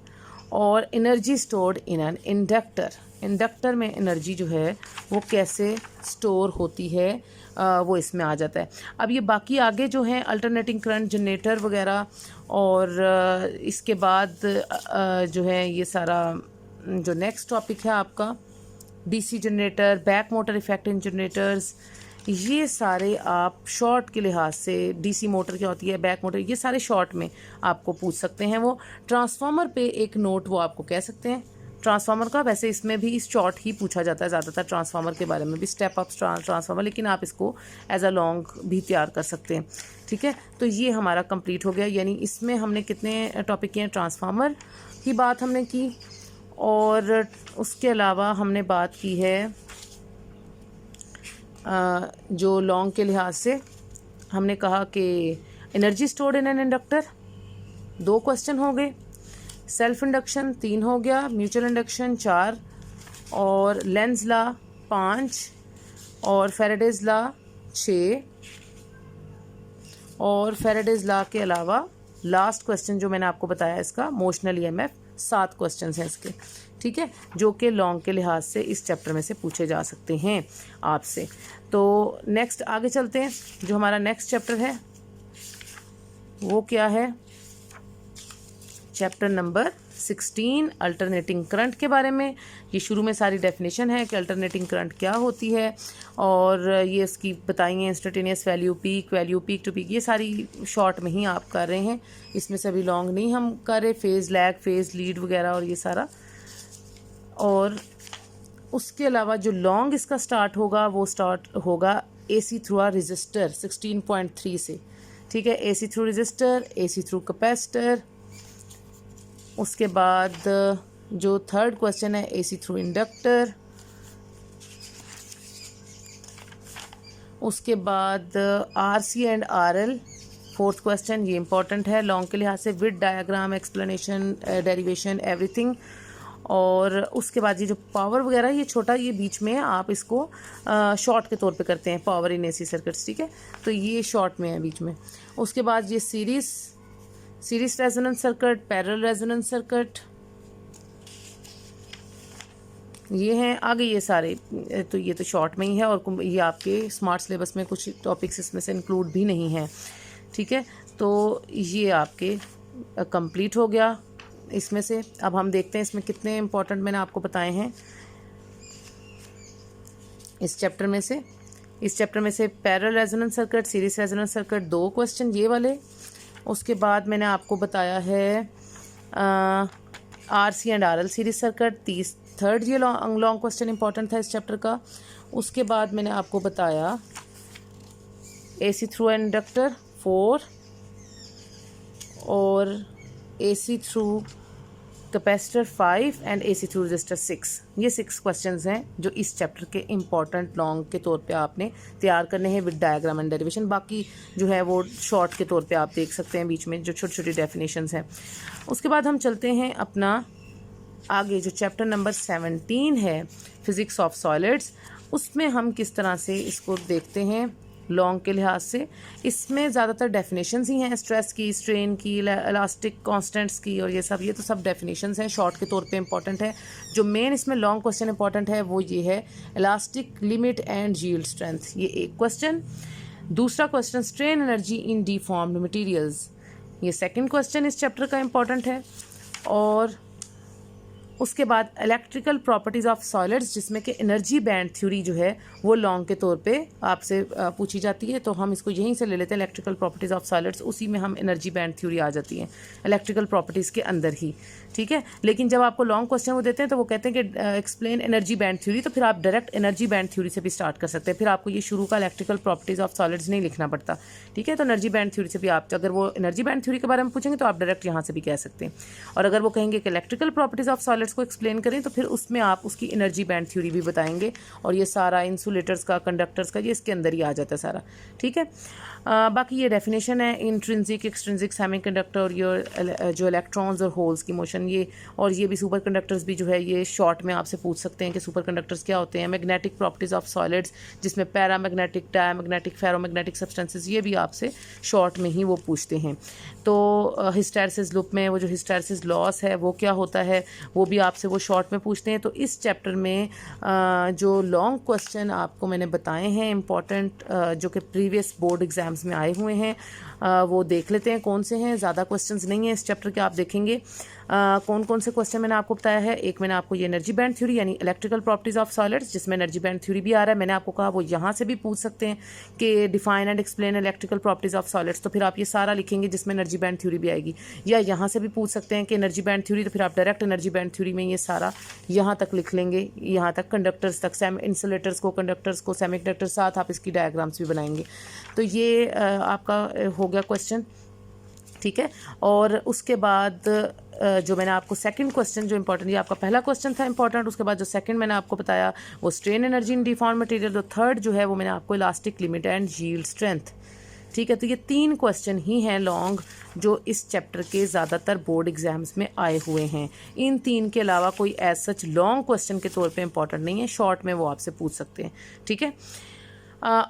A: और energy stored in an inductor, inductor में एनर्जी जो है वो कैसे स्टोर होती है वो इसमें आ जाता है। अब ये बाकी आगे जो हैं अल्टरनेटिंग करंट जनरेटर वगैरह, और इसके बाद जो है ये सारा जो नेक्स्ट टॉपिक है आपका DC generator, back motor effect in generators, ये सारे आप शॉर्ट के लिहाज से, DC मोटर क्या होती है, बैक मोटर, ये सारे शॉर्ट में आपको पूछ सकते हैं। वो ट्रांसफार्मर पे एक नोट वो आपको कह सकते हैं, ट्रांसफार्मर का। वैसे इसमें भी शॉर्ट ही पूछा जाता है ज़्यादातर ट्रांसफार्मर के बारे में भी, स्टेप अप ट्रांसफार्मर, लेकिन आप इसको एज अ लॉन्ग भी तैयार कर सकते हैं। ठीक है, तो ये हमारा कंप्लीट हो गया। यानी इसमें हमने कितने टॉपिक किए हैं, ट्रांसफार्मर की बात हमने की, और उसके अलावा हमने बात की है जो लॉन्ग के लिहाज से हमने कहा कि energy stored in an inductor 2 question हो गए, सेल्फ इंडक्शन 3 हो गया, म्यूचुअल इंडक्शन 4, और लेंज लॉ 5, और फैराडेज लॉ 6, और फैराडेज लॉ के अलावा लास्ट क्वेश्चन जो मैंने आपको बताया इसका मोशनल ईएमएफ 7 क्वेश्चन हैं इसके। ठीक है, जो कि लॉन्ग के लिहाज से इस चैप्टर में से पूछे जा सकते हैं आपसे। तो नेक्स्ट आगे चलते हैं। जो हमारा नेक्स्ट चैप्टर है वो क्या है, चैप्टर नंबर 16 अल्टरनेटिंग करंट के बारे में। ये शुरू में सारी डेफिनेशन है कि अल्टरनेटिंग करंट क्या होती है, और ये इसकी बताएंगे instantaneous value, peak value, peak to peak, ये सारी शॉर्ट में ही आप कर रहे हैं, इसमें से अभी लॉन्ग नहीं हम कर रहे, फेज़ लैग, फेज़ लीड वगैरह और ये सारा। और उसके अलावा जो लॉन्ग इसका स्टार्ट होगा वो स्टार्ट होगा AC थ्रू आ रजिस्टर 16.3 से। ठीक है, AC through register, AC through capacitor. उसके बाद जो थर्ड क्वेश्चन है AC थ्रू इंडक्टर। उसके बाद RC and RL fourth question, ये इंपॉर्टेंट है लॉन्ग के लिहाज से, with diagram, explanation, derivation, everything. और उसके बाद ये जो पावर वगैरह, ये छोटा, ये बीच में आप इसको शॉर्ट के तौर पे करते हैं, पावर इन AC सर्किट्स। ठीक है, तो ये शॉर्ट में है बीच में। उसके बाद ये series resonance circuit, parallel resonance circuit, ये हैं आगे ये सारे। तो ये तो शॉर्ट में ही है, और ये आपके स्मार्ट सिलेबस में कुछ टॉपिक्स इसमें से इंक्लूड भी नहीं है। ठीक है, तो ये आपके कंप्लीट हो गया इसमें से। अब हम देखते हैं इसमें कितने इंपॉर्टेंट मैंने आपको बताए हैं इस चैप्टर में से। इस चैप्टर में से parallel resonance circuit, series resonance circuit 2 question ये वाले। उसके बाद मैंने आपको बताया है RC and RL series circuit, third ये लॉन्ग क्वेश्चन इंपॉर्टेंट था इस चैप्टर का। उसके बाद मैंने आपको बताया AC थ्रू इंडक्टर 4, और AC through capacitor 5 and AC through register 6। ये 6 क्वेश्चंस हैं जो इस चैप्टर के इंपॉर्टेंट लॉन्ग के तौर पे आपने तैयार करने हैं विद डायग्राम एंड डेरिवेशन। बाकी जो है वो शॉर्ट के तौर पे आप देख सकते हैं बीच में जो छोटी छोटी डेफिनेशंस हैं। उसके बाद हम चलते हैं अपना आगे, जो चैप्टर नंबर 17 है फिज़िक्स ऑफ सॉलिड्स, उसमें हम किस तरह से इसको देखते हैं लॉन्ग के लिहाज से। इसमें ज़्यादातर डेफिनेशंस ही हैं, स्ट्रेस की, स्ट्रेन की, इलास्टिक कांस्टेंट्स की, और ये सब डेफिनेशंस हैं, शॉर्ट के तौर पे इंपॉर्टेंट है। जो मेन इसमें लॉन्ग क्वेश्चन इंपॉर्टेंट है वो ये है elastic limit and yield strength, ये एक क्वेश्चन। दूसरा question strain energy in deformed materials, ये सेकंड क्वेश्चन इस चैप्टर का इंपॉर्टेंट है। और उसके बाद इलेक्ट्रिकल प्रॉपर्टीज़ ऑफ सॉलिड्स, जिसमें कि एनर्जी बैंड थ्योरी जो है वो लॉन्ग के तौर पे आपसे पूछी जाती है, तो हम इसको यहीं से ले लेते हैं, इलेक्ट्रिकल प्रॉपर्टीज़ ऑफ सॉलिड्स, उसी में हम एनर्जी बैंड थ्योरी आ जाती है इलेक्ट्रिकल प्रॉपर्टीज़ के अंदर ही। ठीक है, लेकिन जब आपको लॉन्ग क्वेश्चन वो देते हैं तो वो कहते हैं कि एक्सप्लेन एनर्जी बैंड थ्योरी, तो फिर आप डायरेक्ट एनर्जी बैंड थ्योरी से भी स्टार्ट कर सकते हैं, फिर आपको ये शुरू का इलेक्ट्रिकल प्रॉपर्टीज़ ऑफ सॉलिड्स नहीं लिखना पड़ता। ठीक है, तो एनर्जी बैंड थ्योरी से भी आप, अगर वो एनर्जी बैंड थ्योरी के बारे में पूछेंगे तो आप डायरेक्ट यहाँ से भी कह सकते हैं। और अगर वो कहेंगे कि इलेक्ट्रिकल प्रॉपर्टीज़ ऑफ सॉलिड्स को एक्सप्लेन करें तो फिर उसमें आप उसकी एनर्जी बैंड थ्योरी भी बताएंगे, और ये सारा इंसुलेटर्स का, कंडक्टर्स का, ये इसके अंदर ही आ जाता है सारा। ठीक है, बाकी ये डेफिनेशन है इंट्रिंसिक, एक्सट्रिंसिक, सेमीकंडक्टर, और ये जो इलेक्ट्रॉन्स और होल्स की मोशन, ये और ये भी सुपर कंडक्टर्स भी जो है ये शॉर्ट में आपसे पूछ सकते हैं कि सुपर कंडक्टर्स क्या होते हैं। मैग्नेटिक प्रॉपर्टीज़ ऑफ सॉलिड्स, जिसमें पैरामैग्नेटिक, डायमैग्नेटिक, फेरोमैग्नेटिक सब्सटेंसेस, ये भी आपसे शॉर्ट में ही वो पूछते हैं। तो हिस्टैरिसीस लूप में वो जो हिस्टैरिसीस लॉस है वो क्या होता है, वो भी आपसे वो शॉर्ट में पूछते हैं। तो इस चैप्टर में जो लॉन्ग क्वेश्चन आपको मैंने बताए हैं इंपॉर्टेंट, जो कि प्रीवियस बोर्ड एग्जाम्स में आए हुए हैं, वो देख लेते हैं कौन से हैं। ज़्यादा क्वेश्चंस नहीं हैं इस चैप्टर के, आप देखेंगे कौन कौन से क्वेश्चन मैंने आपको बताया है। एक मैंने आपको ये एनर्जी बैंड थ्योरी यानी इलेक्ट्रिकल प्रॉपर्टीज ऑफ सॉलिड्स, जिसमें एनर्जी बैंड थ्योरी भी आ रहा है, मैंने आपको कहा वो यहाँ से भी पूछ सकते हैं कि define and explain electrical properties of solids, तो फिर आप ये सारा लिखेंगे जिसमें एनर्जी बैंड थ्योरी भी आएगी। या यहाँ से भी पूछ सकते हैं कि एनर्जी बैंड थ्योरी, तो फिर आप डायरेक्ट एनर्जी बैंड थ्योरी में ये सारा यहाँ तक लिख लेंगे, यहाँ तक कंडक्टर्स तक, इंसुलेटर्स को, कंडक्टर्स को, सेमीकंडक्टर, साथ आप इसकी डायग्राम्स भी बनाएंगे। तो ये आपका हो गया क्वेश्चन, ठीक है। और उसके बाद जो मैंने आपको सेकंड क्वेश्चन जो इंपॉर्टेंट, ये आपका पहला क्वेश्चन था इंपॉर्टेंट, उसके बाद जो सेकंड मैंने आपको बताया वो strain energy in deform material, तो थर्ड जो है वो मैंने आपको elastic limit and yield strength, ठीक है। तो ये 3 क्वेश्चन ही हैं लॉन्ग जो इस चैप्टर के ज़्यादातर बोर्ड एग्जाम्स में आए हुए हैं। इन 3 के अलावा कोई एज सच लॉन्ग क्वेश्चन के तौर पे इंपॉर्टेंट नहीं है, शॉर्ट में वो आपसे पूछ सकते हैं, ठीक है।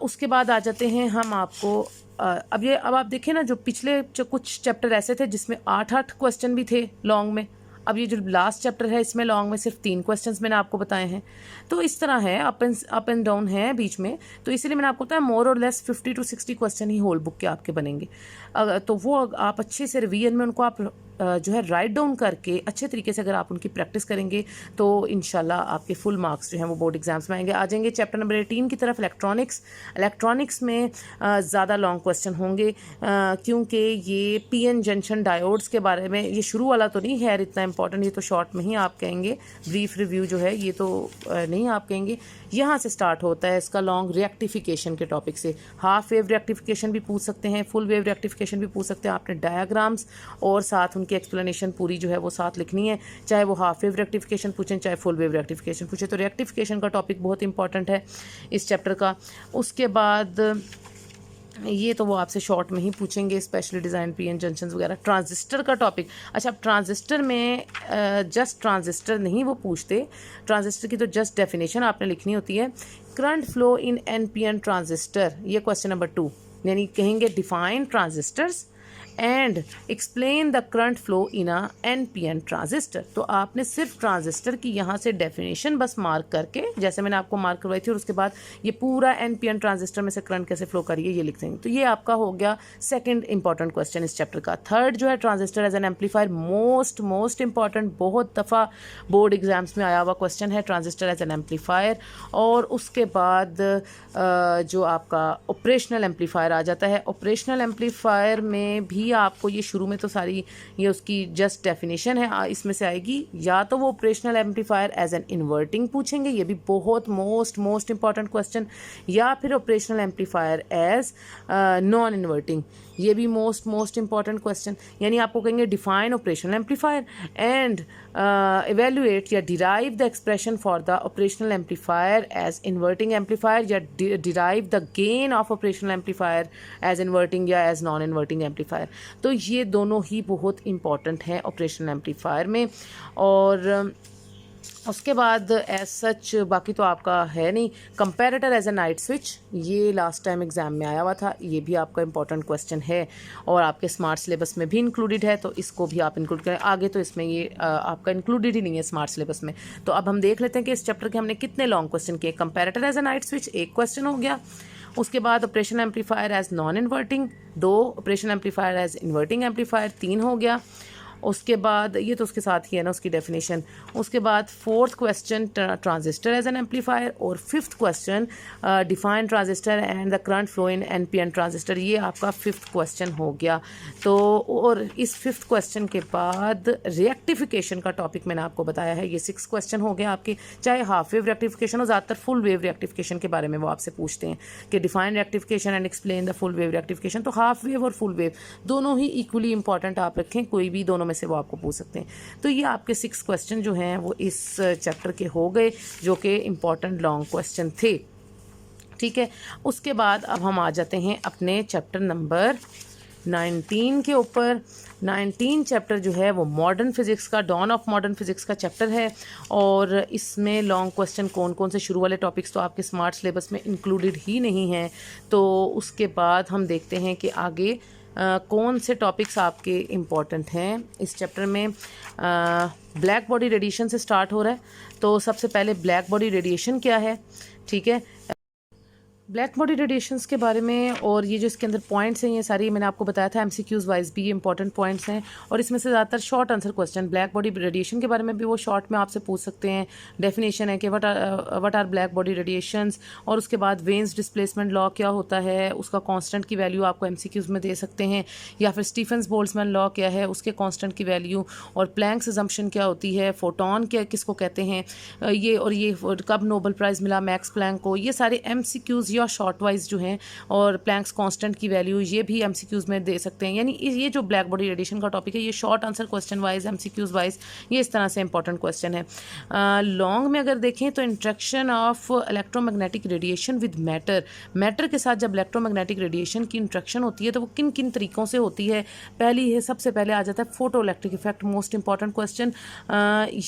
A: उसके बाद आ जाते हैं हम आपको अब आप देखें ना, जो पिछले कुछ चैप्टर ऐसे थे जिसमें 8-8 क्वेश्चन भी थे लॉन्ग में। अब ये जो लास्ट चैप्टर है इसमें लॉन्ग में सिर्फ 3 क्वेश्चंस मैंने आपको बताए हैं। तो इस तरह है, अप एंड डाउन है बीच में, तो इसीलिए मैंने आपको बताया मोर और लेस 50 to 60 क्वेश्चन ही होल बुक के आपके बनेंगे। तो वो आप अच्छे से रिवीजन में उनको आप जो है राइट डाउन करके अच्छे तरीके से अगर आप उनकी प्रैक्टिस करेंगे तो इंशाल्लाह आपके फुल मार्क्स जो हैं वो बोर्ड एग्जाम्स में आएंगे। आ जाएंगे चैप्टर नंबर 18 की तरफ, इलेक्ट्रॉनिक्स में ज़्यादा लॉन्ग क्वेश्चन होंगे क्योंकि ये पीएन जंक्शन डायोड्स के बारे में, ये शुरू वाला तो नहीं है इतना इंपॉर्टेंट, ये तो शॉर्ट में ही आप कहेंगे, ब्रीफ रिव्यू जो है ये तो नहीं आप कहेंगे। यहाँ से स्टार्ट होता है इसका लॉन्ग रेक्टिफिकेशन के टॉपिक से। हाफ वेव रेक्टिफिकेशन भी पूछ सकते हैं, फुल वेव रेक्टिफिकेशन भी पूछ सकते हैं। आपने डायग्राम्स और साथ उनकी एक्सप्लेनेशन पूरी जो है वो साथ लिखनी है, चाहे वो हाफ वेव रेक्टिफिकेशन पूछें चाहे फुल वेव रेक्टिफिकेशन पूछें। तो रेक्टिफिकेशन का टॉपिक बहुत इंपॉर्टेंट है इस चैप्टर का। उसके बाद ये तो वो आपसे शॉर्ट में ही पूछेंगे, स्पेशली डिज़ाइन पीएन जंक्शंस वगैरह। ट्रांजिस्टर का टॉपिक, अच्छा अब ट्रांजिस्टर में जस्ट ट्रांजिस्टर नहीं वो पूछते, ट्रांजिस्टर की तो जस्ट डेफिनेशन आपने लिखनी होती है। Current flow in NPN transistor, ये क्वेश्चन नंबर 2, यानी कहेंगे define transistors and explain the current flow in a NPN transistor. तो आपने सिर्फ ट्रांजिस्टर की यहाँ से डेफिनेशन बस मार्क करके, जैसे मैंने आपको मार्क करवाई थी, और उसके बाद ये पूरा एनपीएन ट्रांजिस्टर में से करंट कैसे फ्लो करिए ये लिख देंगे। तो ये आपका हो गया सेकंड इंपॉर्टेंट क्वेश्चन इस चैप्टर का। थर्ड जो है transistor as an amplifier, most important, बहुत दफ़ा बोर्ड एग्जाम्स में आया हुआ क्वेश्चन है ट्रांजिस्टर एज एन एम्पलीफायर। और उसके बाद जो आपका ऑपरेशनल एम्पलीफायर आ जाता है। ऑपरेशनल एम्पलीफायर में भी आपको ये शुरू में तो सारी ये उसकी जस्ट डेफिनेशन है इसमें से आएगी, या तो वो operational amplifier as an inverting पूछेंगे, ये भी बहुत मोस्ट इंपॉर्टेंट क्वेश्चन, या फिर operational amplifier as non inverting, ये भी मोस्ट इंपॉर्टेंट क्वेश्चन। यानी आपको कहेंगे define operational amplifier and evaluate या derive the expression for the operational amplifier as inverting amplifier, या derive the gain of operational amplifier as inverting या as non inverting amplifier. तो ये दोनों ही बहुत इंपॉर्टेंट हैं ऑपरेशनल एम्पलीफायर में। और उसके बाद एज सच बाकी तो आपका है नहीं। Comparator as a night switch, ये लास्ट टाइम एग्जाम में आया हुआ था, ये भी आपका इंपॉर्टेंट क्वेश्चन है और आपके स्मार्ट सिलेबस में भी इंक्लूडेड है, तो इसको भी आप इंक्लूड करें। आगे तो इसमें ये आपका इंक्लूडेड ही नहीं है स्मार्ट सिलेबस में। तो अब हम देख लेते हैं कि इस चैप्टर के हमने कितने लॉन्ग क्वेश्चन किए। Comparator as a night switch एक क्वेश्चन हो गया, उसके बाद operational amplifier as non inverting 2, operational amplifier as inverting amplifier 3 हो गया। उसके बाद ये तो उसके साथ ही है ना उसकी डेफिनेशन। उसके बाद fourth question transistor as an amplifier, और fifth question define transistor and the current flow in NPN transistor, ये आपका फिफ्थ क्वेश्चन हो गया। तो और इस फिफ्थ क्वेश्चन के बाद रेक्टिफिकेशन का टॉपिक मैंने आपको बताया है, ये 6 क्वेश्चन हो गया आपके। चाहे हाफ वेव रेक्टिफिकेशन हो, ज़्यादातर फुल वेव रेक्टिफिकेशन के बारे में वो आपसे पूछते हैं कि define rectification and explain the full wave rectification. तो हाफ वेव और फुल वेव दोनों ही इक्वली इंपॉर्टेंट आप रखें, कोई भी दोनों में से वो आपको पूछ सकते हैं। तो ये आपके 6 क्वेश्चन जो हैं वो इस चैप्टर के हो गए जो कि इंपॉर्टेंट लॉन्ग क्वेश्चन थे, ठीक है। उसके बाद अब हम आ जाते हैं अपने चैप्टर नंबर 19 के ऊपर। 19 चैप्टर जो है वो मॉडर्न फिजिक्स का, डॉन ऑफ मॉडर्न फिजिक्स का चैप्टर है, और इसमें लॉन्ग क्वेश्चन कौन कौन से शुरू वाले टॉपिक्स तो आपके स्मार्ट सिलेबस में इंक्लूडेड ही नहीं हैं। तो उसके बाद हम देखते हैं कि आगे कौन से टॉपिक्स आपके इम्पॉर्टेंट हैं इस चैप्टर में। ब्लैक बॉडी रेडिएशन से स्टार्ट हो रहा है। तो सबसे पहले ब्लैक बॉडी रेडिएशन क्या है, ठीक है। ब्लैक बॉडी रेडिएशंस के बारे में और ये जो इसके अंदर पॉइंट्स हैं ये सारी मैंने आपको बताया था एमसीक्यूज वाइज भी ये इंपॉर्टेंट पॉइंट्स हैं और इसमें से ज़्यादातर short answer question black body radiation के बारे में भी वो शॉर्ट में आपसे पूछ सकते हैं। डेफिनेशन है कि what are black body radiations और उसके बाद वेन्स डिस्प्लेसमेंट लॉ क्या होता है, उसका कांस्टेंट की वैल्यू आपको एमसीक्यूज में दे सकते हैं, या फिर स्टीफेंस बोल्ट्जमैन लॉ क्या है उसके कांस्टेंट की वैल्यू, और प्लैंक्स अजम्पशन क्या होती है, फोटोन क्या किसको कहते हैं, ये कब नोबेल प्राइज़ मिला मैक्स प्लैंक को। ये सारे एमसीक्यूज या शॉर्ट वाइज जो हैं और प्लैंक्स कांस्टेंट की वैल्यू ये भी एमसीक्यूज में दे सकते हैं। यानी ये जो ब्लैक बॉडी रेडिएशन का टॉपिक है ये short answer question wise MCQs wise ये इस तरह से इंपॉर्टेंट क्वेश्चन है। लॉन्ग में अगर देखें तो interaction of electromagnetic radiation with matter के साथ जब इलेक्ट्रोमैग्नेटिक रेडिएशन की इंट्रैक्शन होती है तो वो किन किन तरीकों से होती है। पहली है, सबसे पहले आ जाता है photo electric effect, most important question.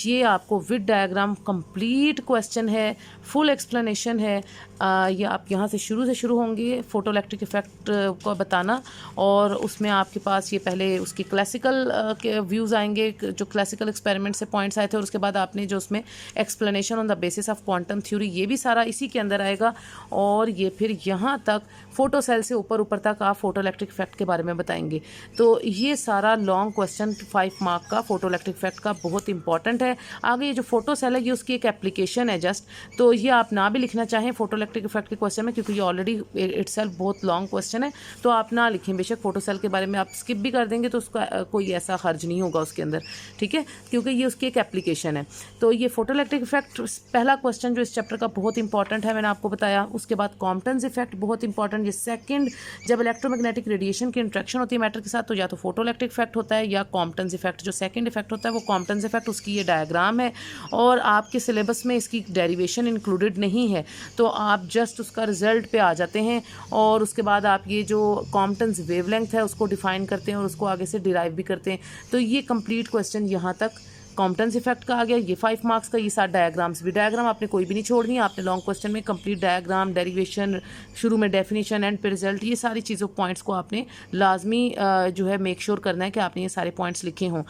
A: ये आपको विद डायग्राम कंप्लीट क्वेश्चन है, फुल एक्सप्लेनेशन है। ये आप यहाँ से शुरू होंगे फोटो इलेक्ट्रिक इफेक्ट को बताना और उसमें आपके पास ये पहले उसकी क्लासिकल के व्यूज़ आएंगे जो क्लासिकल एक्सपेरिमेंट से पॉइंट्स आए थे और उसके बाद आपने जो उसमें explanation on the basis of quantum theory ये भी सारा इसी के अंदर आएगा। और ये फिर यहाँ तक फोटो सेल से ऊपर तक आप फोटो इलेक्ट्रिक इफेक्ट के बारे में बताएंगे। तो ये सारा लॉन्ग क्वेश्चन 5 मार्क का फोटो इलेक्ट्रिक इफेक्ट का बहुत इंपॉर्टेंट है। आगे ये जो फोटो सेल है ये उसकी एक एप्लीकेशन है जस्ट, तो ये आप ना भी लिखना चाहें फोटो इलेक्ट्रिक इफेक्ट के क्वेश्चन में क्योंकि ये ऑलरेडी इटसेल्फ बहुत लॉन्ग क्वेश्चन है, तो आप ना लिखें। बेशक फोटो सेल के बारे में आप स्किप भी कर देंगे तो उसका कोई ऐसा हर्ज नहीं होगा उसके अंदर, ठीक है, क्योंकि ये उसकी एक एप्लीकेशन है। तो ये फोटो इलेक्ट्रिक इफेक्ट पहला क्वेश्चन जो इस चैप्टर का बहुत इंपॉर्टेंट है मैंने आपको बताया। उसके बाद कॉम्पटन्स इफेक्ट बहुत इंपॉर्टेंट, ये सेकंड जब इलेक्ट्रोमैग्नेटिक रेडिएशन की इंट्रैक्शन होती है मैटर के साथ तो या तो फोटो इलेक्ट्रिक इफेक्ट होता है या कॉम्पटन्स इफेक्ट। जो सेकंड इफेक्ट होता है वो कॉम्पटन्स इफेक्ट, उसकी ये डायग्राम है और आपके सिलेबस में इसकी डेरिवेशन इंक्लूडेड नहीं है, तो आप जस्ट उसका रिजल्ट पे आ जाते हैं और उसके बाद आप ये जो कॉम्पटन्स वेवलेंथ है उसको डिफाइन करते हैं और उसको आगे से डिराइव भी करते हैं। तो ये कंप्लीट क्वेश्चन यहाँ तक कॉम्पटन्स इफेक्ट का आ गया। ये 5 मार्क्स का, ये सारे डायग्राम्स भी, डायग्राम आपने कोई भी नहीं छोड़नी है। आपने लॉन्ग क्वेश्चन में कंप्लीट डायग्राम, डेरिवेशन, शुरू में डेफिनेशन, एंड पे रिजल्ट, ये सारी चीज़ों पॉइंट्स को आपने लाजमी जो है मेक श्योर करना है कि आपने ये सारे पॉइंट्स लिखे हों।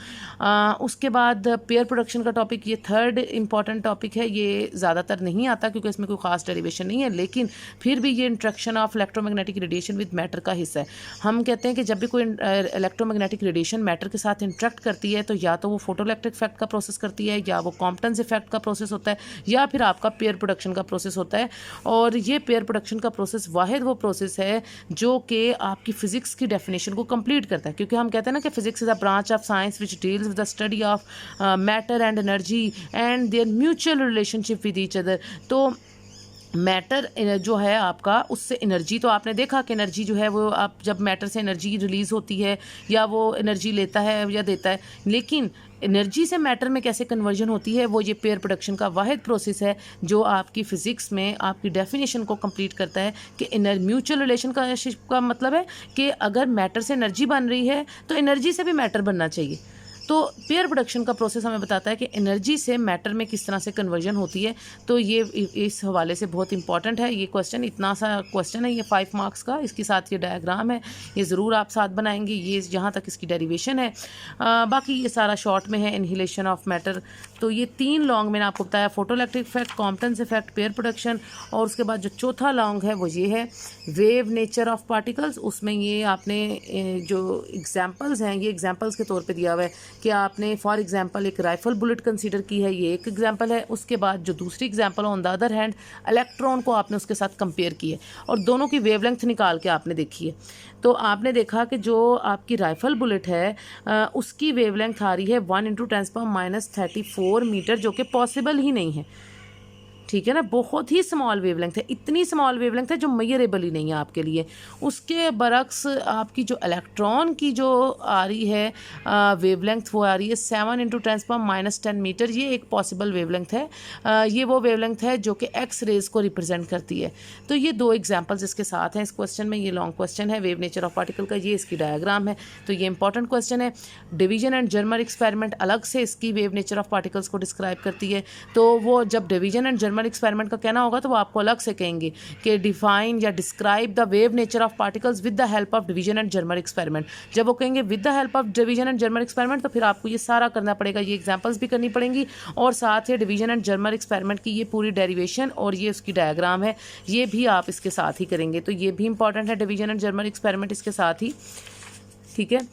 A: उसके बाद पेयर प्रोडक्शन का टॉपिक, ये थर्ड इंपॉर्टेंट टॉपिक है। ये ज़्यादातर नहीं आता क्योंकि इसमें कोई खास डेरिवेशन नहीं है, लेकिन फिर भी ये interaction of electromagnetic radiation with matter का हिस्सा है। हम कहते हैं कि जब भी कोई इलेक्ट्रोमैग्नेटिक रेडिएशन मैटर के साथ इंट्रैक्ट करती है तो या तो वो फोटो इलेक्ट्रिक इफेक्ट का प्रोसेस करती है या वो कॉम्पटन्स इफेक्ट का प्रोसेस होता है या फिर आपका पेयर प्रोडक्शन का प्रोसेस होता है। और ये पेयर प्रोडक्शन का प्रोसेस वाहिद वो प्रोसेस है जो कि आपकी फिजिक्स की डेफिनेशन को कंप्लीट करता है, क्योंकि हम कहते हैं ना कि physics is a branch of science which deals with the study of matter and energy and there mutual relationship with each other. तो मैटर जो है आपका, उससे एनर्जी, तो आपने देखा कि एनर्जी जो है वो आप जब मैटर से एनर्जी रिलीज़ होती है या वो एनर्जी लेता है या देता है, लेकिन एनर्जी से मैटर में कैसे कन्वर्जन होती है वो ये पेयर प्रोडक्शन का वाहिद प्रोसेस है जो आपकी फ़िज़िक्स में आपकी डेफिनेशन को कंप्लीट करता है कि म्यूचुअल रिलेशन का मतलब है कि अगर मैटर से एनर्जी बन रही है तो एनर्जी से भी मैटर बनना चाहिए। तो पेयर प्रोडक्शन का प्रोसेस हमें बताता है कि एनर्जी से मैटर में किस तरह से कन्वर्जन होती है। तो ये इस हवाले से बहुत इंपॉर्टेंट है ये क्वेश्चन, इतना सा क्वेश्चन है ये 5 मार्क्स का। इसके साथ ये डायग्राम है, ये ज़रूर आप साथ बनाएंगे, ये जहाँ तक इसकी डेरिवेशन है। बाकी ये सारा शॉर्ट में है, इनहिलेशन ऑफ मैटर। तो ये 3 लॉन्ग मैंने आपको बताया, photo electric effect, Compton's effect, pair production, और उसके बाद जो चौथा लॉन्ग है वो ये है वेव नेचर ऑफ पार्टिकल्स। उसमें ये आपने जो एग्जाम्पल्स हैं ये एग्जाम्पल्स के तौर पर दिया हुआ है कि आपने फॉर एग्जांपल एक राइफल बुलेट कंसीडर की है, ये एक एग्जांपल है। उसके बाद जो दूसरी example on the other hand electron को आपने उसके साथ कंपेयर किया और दोनों की वेवलेंथ निकाल के आपने देखी है। तो आपने देखा कि जो आपकी राइफल बुलेट है उसकी वेवलेंथ आ रही है 1 × 10⁻34 मीटर, जो कि पॉसिबल ही नहीं है, ठीक है ना, बहुत ही स्मॉल वेवलेंथ है, इतनी स्मॉल वेवलेंथ है जो मेजरेबल ही नहीं है आपके लिए। उसके बरक्स आपकी जो इलेक्ट्रॉन की जो आ रही है वेवलेंथ वो आ रही है 7 × 10⁻10 मीटर, ये एक पॉसिबल वेवलेंथ है। ये वो वेवलेंथ है जो कि एक्स रेज को रिप्रेजेंट करती है। तो ये 2 एग्जांपल्स इसके साथ हैं इस क्वेश्चन में। ये लॉन्ग क्वेश्चन है वेव नेचर ऑफ पार्टिकल का, ये इसकी डायग्राम है। तो ये इंपॉर्टेंट क्वेश्चन है। डिवीजन एंड जर्मर एक्सपेरिमेंट अलग से इसकी वेव नेचर ऑफ पार्टिकल्स को डिस्क्राइब करती है। तो वो जब division and Germer Germer experiment का कहना होगा तो वो आपको अलग से कहेंगे कि डिफाइन या describe the wave nature of particles with the help of division and Germer experiment. जब वो कहेंगे with the help of division and Germer experiment तो फिर आपको ये सारा करना पड़ेगा, ये एग्जाम्पल्स भी करनी पड़ेंगी और साथ ही डिवीजन एंड जर्मर एक्सपेरिमेंट की ये पूरी डेरिवेशन और ये उसकी डायग्राम है, ये भी आप इसके साथ ही करेंगे। तो ये भी इंपॉर्टेंट है डिवीजन एंड जर्मर एक्सपेरिमेंट इसके साथ ही, ठीक है।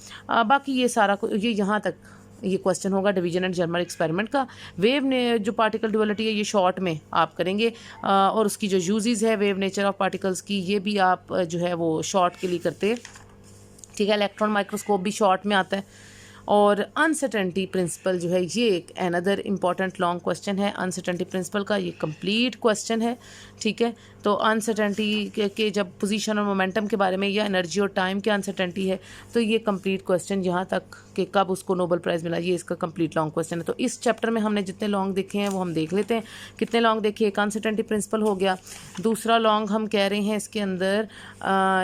A: बाकी ये सारा ये यहाँ तक ये क्वेश्चन होगा डिवीजन एंड जर्मर एक्सपेरिमेंट का। वेव ने जो पार्टिकल ड्यूअलिटी है ये शॉर्ट में आप करेंगे और उसकी जो यूजेस है वेव नेचर ऑफ पार्टिकल्स की ये भी आप जो है वो शॉर्ट के लिए करते हैं, ठीक है। इलेक्ट्रॉन माइक्रोस्कोप भी शॉर्ट में आता है। और अनसर्टेनिटी प्रिंसिपल जो है ये एक अनदर इम्पॉर्टेंट लॉन्ग क्वेश्चन है। अनसर्टेनिटी प्रिंसिपल का ये कंप्लीट क्वेश्चन है, ठीक है। तो अनसर्टेनिटी के जब पोजीशन और मोमेंटम के बारे में या एनर्जी और टाइम की अनसर्टेनिटी है तो ये कंप्लीट क्वेश्चन यहाँ तक कि कब उसको नोबेल प्राइज़ मिला ये इसका कंप्लीट लॉन्ग क्वेश्चन है। तो इस चैप्टर में हमने जितने लॉन्ग देखे हैं वो हम देख लेते हैं। कितने लॉन्ग देखे? एक अनसर्टेनिटी प्रिंसिपल हो गया, दूसरा लॉन्ग हम कह रहे हैं इसके अंदर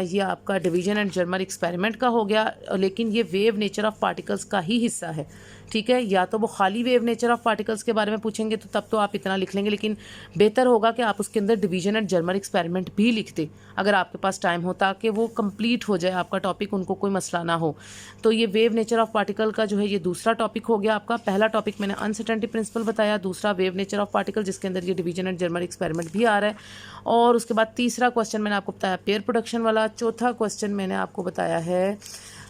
A: ये आपका डिवीजन एंड जर्मर एक्सपेरिमेंट का हो गया, लेकिन ये वेव नेचर ऑफ पार्टिकल्स का ही हिस्सा है, ठीक है। या तो वो खाली वेव नेचर ऑफ पार्टिकल्स के बारे में पूछेंगे तो तब तो आप इतना लिख लेंगे, लेकिन बेहतर होगा कि आप उसके अंदर डिवीजन एंड जर्मर एक्सपेरिमेंट भी लिख दें अगर आपके पास टाइम हो, ताकि वो कंप्लीट हो जाए आपका टॉपिक, उनको कोई मसला ना हो। तो ये वेव नेचर ऑफ पार्टिकल का जो है ये दूसरा टॉपिक हो गया आपका। पहला टॉपिक मैंने अनसर्टेनिटी प्रिंसिपल बताया, दूसरा वेव नेचर ऑफ पार्टिकल जिसके अंदर ये डिवीजन एंड जर्मर एक्सपेरिमेंट भी आ रहा है, और उसके बाद तीसरा क्वेश्चन मैंने आपको बताया पेयर प्रोडक्शन वाला, चौथा क्वेश्चन मैंने आपको बताया है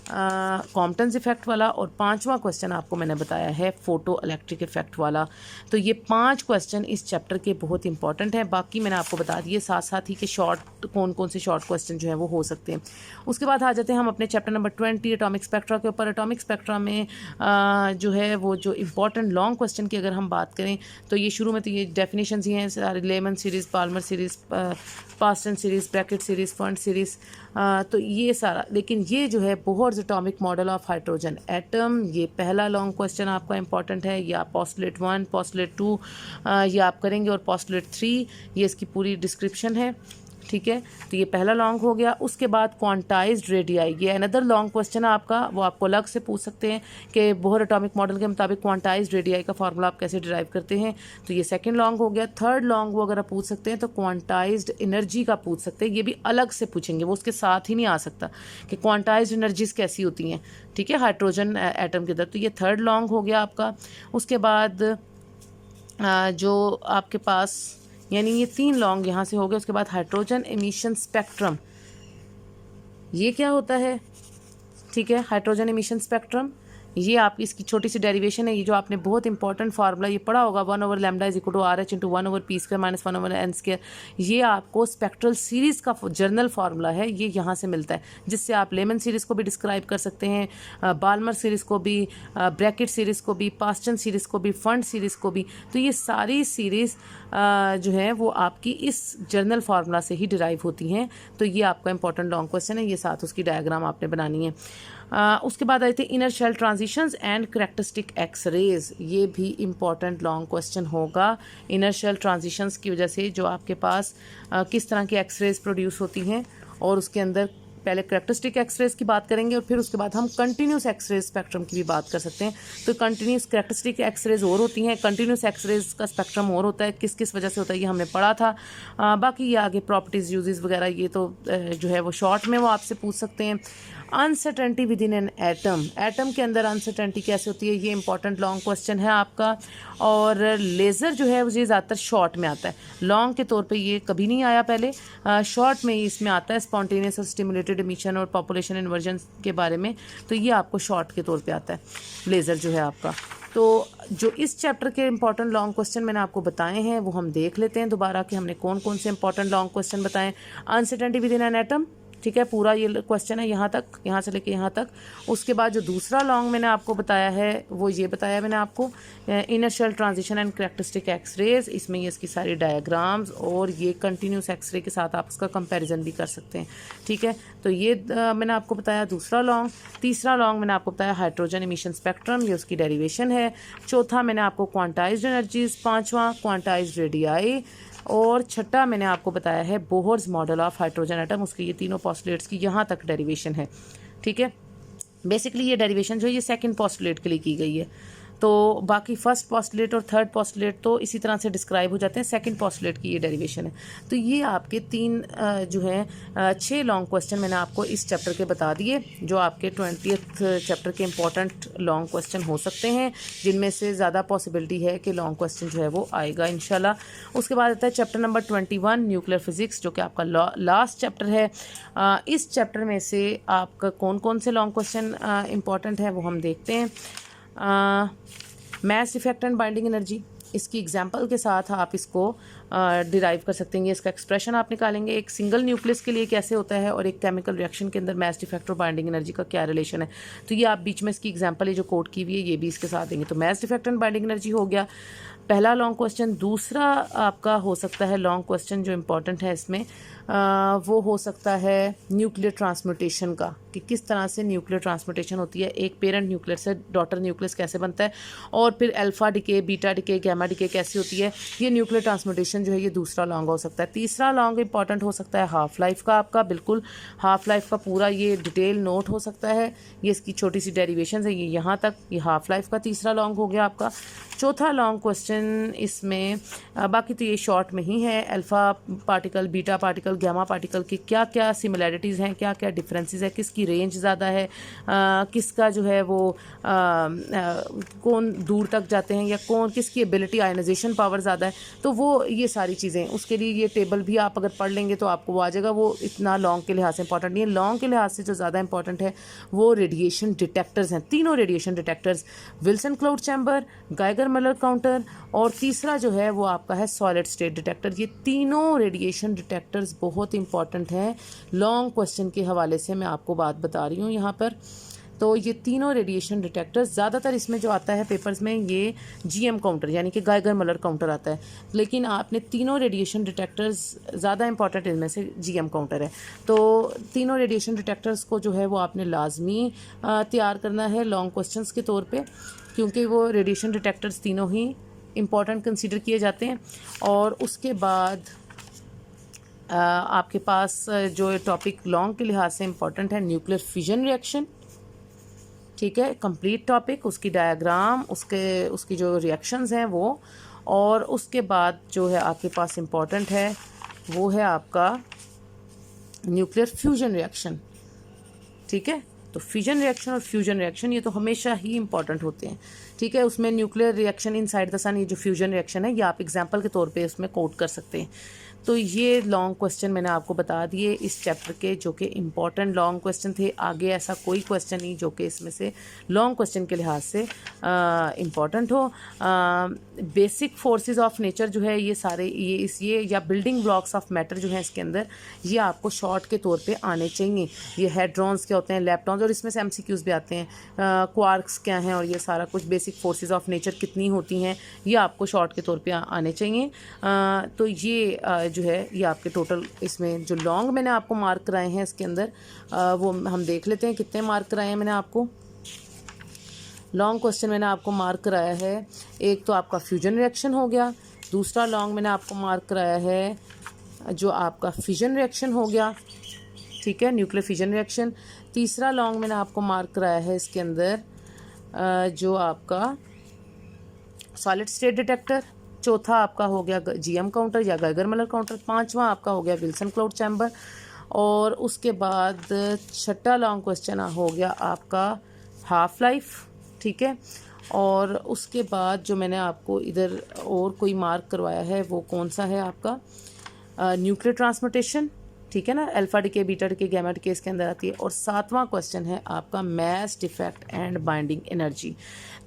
A: कॉम्पटन्स इफेक्ट वाला, और पांचवा क्वेश्चन आपको मैंने बताया है फोटो इलेक्ट्रिक इफेक्ट वाला। तो ये 5 क्वेश्चन इस चैप्टर के बहुत इंपॉर्टेंट हैं। बाकी मैंने आपको बता दिए साथ साथ ही कि शॉर्ट कौन कौन से शॉर्ट क्वेश्चन जो है वो हो सकते हैं। उसके बाद आ जाते हैं हम अपने चैप्टर नंबर 20 एटॉमिक स्पेक्ट्रा के ऊपर। एटॉमिक स्पेक्ट्रा में जो है वो जो इंपॉर्टेंट लॉन्ग क्वेश्चन की अगर हम बात करें तो ये शुरू में तो ये डेफिनेशन ही हैं सारी, lemon series, Palmer series, Paschen series, bracket series, fund series, तो ये सारा। लेकिन ये जो है Bohr's atomic model of hydrogen atom, ये पहला लॉन्ग क्वेश्चन आपका इंपॉर्टेंट है। या पोस्टुलेट 1, पोस्टुलेट 2 ये आप करेंगे, और पोस्टुलेट 3 ये इसकी पूरी डिस्क्रिप्शन है, ठीक है। तो ये पहला लॉन्ग हो गया। उसके बाद क्वांटाइज्ड रेडियाई, ये अनदर लॉन्ग क्वेश्चन है आपका, वो आपको अलग से पूछ सकते हैं कि बोहर एटॉमिक मॉडल के मुताबिक क्वांटाइज्ड रेडियाई का फार्मूला आप कैसे डिराइव करते हैं। तो ये सेकंड लॉन्ग हो गया। थर्ड लॉन्ग वो अगर आप पूछ सकते हैं तो क्वांटाइज्ड एनर्जी का पूछ सकते हैं, ये भी अलग से पूछेंगे, वो उसके साथ ही नहीं आ सकता कि क्वांटाइज्ड एनर्जीज कैसी होती हैं, ठीक है, हाइड्रोजन एटम के अंदर। तो ये थर्ड लॉन्ग हो गया आपका। उसके बाद जो आपके पास यानी ये 3 लॉन्ग यहाँ से हो गए। उसके बाद हाइड्रोजन एमिशन स्पेक्ट्रम, ये क्या होता है, ठीक है। हाइड्रोजन एमिशन स्पेक्ट्रम ये आपकी इसकी छोटी सी डेरिवेशन है, ये जो आपने बहुत इंपॉर्टेंट फार्मूला ये पढ़ा होगा 1/λ = RH × 1/p² - 1/n²। ये आपको स्पेक्ट्रल सीरीज़ का जर्नल फार्मूला है, ये यहाँ से मिलता है, जिससे आप लेमन सीरीज़ को भी डिस्क्राइब कर सकते हैं, बाल्मर सीरीज़ को भी, ब्रैकेट सीरीज़ को भी, पास्टन सीरीज़ को भी, फंड सीरीज़ को भी। तो ये सारी सीरीज़ जो है वो आपकी इस जर्नल फार्मूला से ही डिराइव होती हैं। तो ये आपका इंपॉर्टेंट लॉन्ग क्वेश्चन है, ये साथ उसकी डायग्राम आपने बनानी है। उसके बाद आए थे inner shell transitions and characteristic X rays, ये भी इंपॉर्टेंट लॉन्ग क्वेश्चन होगा। इनर शेल ट्रांजिशंस की वजह से जो आपके पास किस तरह की एक्स रेज प्रोड्यूस होती हैं, और उसके अंदर पहले करैक्टरिस्टिक एक्सरेज की बात करेंगे और फिर उसके बाद हम कंटिन्यूस एक्सरेज स्पेक्ट्रम की भी बात कर सकते हैं। तो कंटिन्यूस करैक्टरिस्टिक एक्सरेज और होती हैं, कंटिन्यूस एक्सरेज का स्पेक्ट्रम और होता है, किस किस वजह से होता है ये हमने पढ़ा था। बाकी ये आगे प्रॉपर्टीज़, यूजेस वगैरह ये तो जो है वो शॉर्ट में वो आपसे पूछ सकते हैं। Uncertainty with in an atom, atom के अंदर अनसर्टेनिटी कैसे होती है, ये इंपॉर्टेंट लॉन्ग क्वेश्चन है आपका। और लेज़र जो है मुझे ज़्यादातर शॉर्ट में आता है, लॉन्ग के तौर पे ये कभी नहीं आया पहले, शॉर्ट में इसमें आता है स्पॉन्टेनियस और स्टिमुलेटेड एमिशन और पॉपुलेशन इन्वर्जन के बारे में। तो ये आपको शॉर्ट के तौर पे आता है लेज़र जो है आपका। तो जो इस चैप्टर के इंपॉर्टेंट लॉन्ग क्वेश्चन मैंने आपको बताए हैं वो हम देख लेते हैं दोबारा कि हमने कौन कौन से इंपॉर्टेंट लॉन्ग क्वेश्चन बताएं। Uncertainty with in an atom, ठीक है, पूरा ये क्वेश्चन है यहाँ तक, यहाँ से लेके यहाँ तक। उसके बाद जो दूसरा लॉन्ग मैंने आपको बताया है वो ये बताया मैंने आपको inner shell transition and characteristic X rays, इसमें ये इसकी सारी डायग्राम्स और ये कंटिन्यूस एक्सरे के साथ आप इसका कंपैरिजन भी कर सकते हैं, ठीक है। तो ये मैंने आपको बताया दूसरा लॉन्ग। तीसरा लॉन्ग मैंने आपको बताया हाइड्रोजन एमिशन स्पेक्ट्रम, ये उसकी डेरिवेशन है। चौथा मैंने आपको क्वांटाइज्ड एनर्जीज, पाँचवां क्वांटाइज्ड रेडियाई, और छठा मैंने आपको बताया है Bohr's model of hydrogen atom, उसके ये तीनों पोस्टुलेट्स की यहाँ तक डेरिवेशन है, ठीक है। बेसिकली ये डेरिवेशन जो है ये सेकंड पोस्टुलेट के लिए की गई है। तो बाकी फर्स्ट पोस्टुलेट और थर्ड पोस्टुलेट तो इसी तरह से डिस्क्राइब हो जाते हैं, सेकंड पोस्टुलेट की ये डेरिवेशन है। तो ये आपके 3 जो है 6 लॉन्ग क्वेश्चन मैंने आपको इस चैप्टर के बता दिए, जो आपके 20th चैप्टर के इंपॉर्टेंट लॉन्ग क्वेश्चन हो सकते हैं, जिनमें से ज़्यादा पॉसिबिलिटी है कि लॉन्ग क्वेश्चन जो है वो आएगा इंशाल्लाह। उसके बाद आता है चैप्टर नंबर 21 न्यूक्लियर फिजिक्स, जो कि आपका लास्ट चैप्टर है। इस चैप्टर में से आपका कौन कौन से लॉन्ग क्वेश्चन इंपॉर्टेंट है वो हम देखते हैं। मास इफेक्ट एंड बाइंडिंग एनर्जी, इसकी एग्जांपल के साथ आप इसको डिराइव कर सकते हैं। इसका एक्सप्रेशन आप निकालेंगे, एक सिंगल न्यूक्लियस के लिए कैसे होता है और एक केमिकल रिएक्शन के अंदर मास इफेक्ट और बाइंडिंग एनर्जी का क्या रिलेशन है। तो ये आप बीच में इसकी एग्जांपल है जो कोड की हुई है ये भी इसके साथ देंगे। तो मास इफेक्ट एंड बाइंडिंग एनर्जी हो गया पहला लॉन्ग क्वेश्चन। दूसरा आपका हो सकता है लॉन्ग क्वेश्चन जो इम्पोर्टेंट है इसमें वो हो सकता है न्यूक्लियर ट्रांसम्यूटेशन का, कि किस तरह से न्यूक्लियर ट्रांसम्यूटेशन होती है, एक पेरेंट न्यूक्लियस से डॉटर न्यूक्लियस कैसे बनता है, और फिर alpha decay, beta decay, gamma decay कैसी होती है। ये न्यूक्लियर ट्रांसम्यूटेशन जो है ये दूसरा लॉन्ग हो सकता है। तीसरा लॉन्ग इंपॉर्टेंट हो सकता है हाफ लाइफ का, आपका बिल्कुल हाफ लाइफ का पूरा ये डिटेल नोट हो सकता है। ये इसकी छोटी सी डेरिवेशन है ये यहाँ तक, ये हाफ लाइफ का तीसरा लॉन्ग हो गया आपका। चौथा लॉन्ग क्वेश्चन इसमें बाकी तो ये शॉर्ट में ही है, alpha particle, beta particle, gamma particle की क्या क्या सिमिलैरिटीज़ हैं, क्या क्या डिफरेंसेस है, किसकी रेंज ज़्यादा है, किसका जो है वो कौन दूर तक जाते हैं, या कौन किसकी एबिलिटी आयनाइजेशन पावर ज़्यादा है। तो वो ये सारी चीज़ें, उसके लिए ये टेबल भी आप अगर पढ़ लेंगे तो आपको वो आ जाएगा। वो इतना लॉन्ग के लिहाज से इंपॉर्टेंट नहीं है। लॉन्ग के लिहाज से जो ज़्यादा इंपॉर्टेंट है वो रेडिएशन डिटेक्टर्स हैं, तीनों radiation detectors, Wilson cloud chamber, Geiger Muller counter, और तीसरा जो है वो आपका है सॉलिड स्टेट डिटेक्टर। ये तीनों रेडिएशन डिटेक्टर्स बहुत इंपॉर्टेंट हैं लॉन्ग क्वेश्चन के हवाले से, मैं आपको बात बता रही हूँ यहाँ पर। तो ये तीनों रेडिएशन डिटेक्टर्स ज़्यादातर इसमें जो आता है पेपर्स में ये जीएम काउंटर यानी कि गाइगर मलर काउंटर आता है, लेकिन आपने तीनों रेडिएशन डिटेक्टर्स ज़्यादा इंपॉर्टेंट इनमें से जीएम काउंटर है। तो तीनों रेडिएशन डिटेक्टर्स को जो है वो आपने लाजमी तैयार करना है लॉन्ग क्वेश्चंस के तौर पे, क्योंकि वो रेडिएशन डिटेक्टर्स तीनों ही इंपॉर्टेंट कंसीडर किए जाते हैं। और उसके बाद आपके पास जो टॉपिक लॉन्ग के लिहाज से इंपॉर्टेंट है न्यूक्लियर फिजन रिएक्शन, ठीक है, कंप्लीट टॉपिक, उसकी डायग्राम, उसकी जो रिएक्शंस हैं वो, और उसके बाद जो है आपके पास इंपॉर्टेंट है वो है आपका न्यूक्लियर फ्यूजन रिएक्शन, ठीक है। तो फिजन रिएक्शन और फ्यूजन रिएक्शन ये तो हमेशा ही इंपॉर्टेंट होते हैं, ठीक है। उसमें न्यूक्लियर रिएक्शन इनसाइड द सन, ये जो फ्यूजन रिएक्शन है ये आप एग्जांपल के तौर पे उसमें कोट कर सकते हैं। तो ये लॉन्ग क्वेश्चन मैंने आपको बता दिए इस चैप्टर के, जो कि इम्पॉर्टेंट लॉन्ग क्वेश्चन थे। आगे ऐसा कोई क्वेश्चन नहीं जो कि इसमें से लॉन्ग क्वेश्चन के लिहाज से इम्पॉर्टेंट हो। बेसिक फोर्सेस ऑफ नेचर जो है ये सारे ये या बिल्डिंग ब्लॉक्स ऑफ मैटर जो है इसके अंदर, ये आपको शॉर्ट के तौर पे आने चाहिए। ये हेड्रॉन्स क्या होते हैं, लेप्टॉन्स, और इसमें से एमसीक्यूज भी आते हैं, क्वार्क्स क्या हैं, और ये सारा कुछ बेसिक फोर्सेस ऑफ नेचर कितनी होती हैं, ये आपको शॉर्ट के तौर पे आने चाहिए। तो ये जो है ये आपके टोटल इसमें जो लॉन्ग मैंने आपको मार्क कराए हैं इसके अंदर वो हम देख लेते हैं कितने मार्क कराए हैं मैंने आपको। लॉन्ग क्वेश्चन मैंने आपको मार्क कराया है, एक तो आपका फ्यूजन रिएक्शन हो गया, दूसरा लॉन्ग मैंने आपको मार्क कराया है जो आपका फिजन रिएक्शन हो गया, ठीक है, न्यूक्लियर फिजन रिएक्शन। तीसरा लॉन्ग मैंने आपको मार्क कराया है इसके अंदर जो आपका सॉलिड स्टेट डिटेक्टर। चौथा आपका हो गया जीएम काउंटर या गाइगर मलर काउंटर। पांचवा आपका हो गया विल्सन क्लाउड चैम्बर। और उसके बाद छठा लॉन्ग क्वेश्चन हो गया आपका हाफ लाइफ, ठीक है। और उसके बाद जो मैंने आपको इधर और कोई मार्क करवाया है वो कौन सा है आपका न्यूक्लियर ट्रांसमिटेशन, ठीक है ना, alpha decay, beta decay, gamma decay इसके अंदर आती है। और सातवां क्वेश्चन है आपका mass defect and binding energy.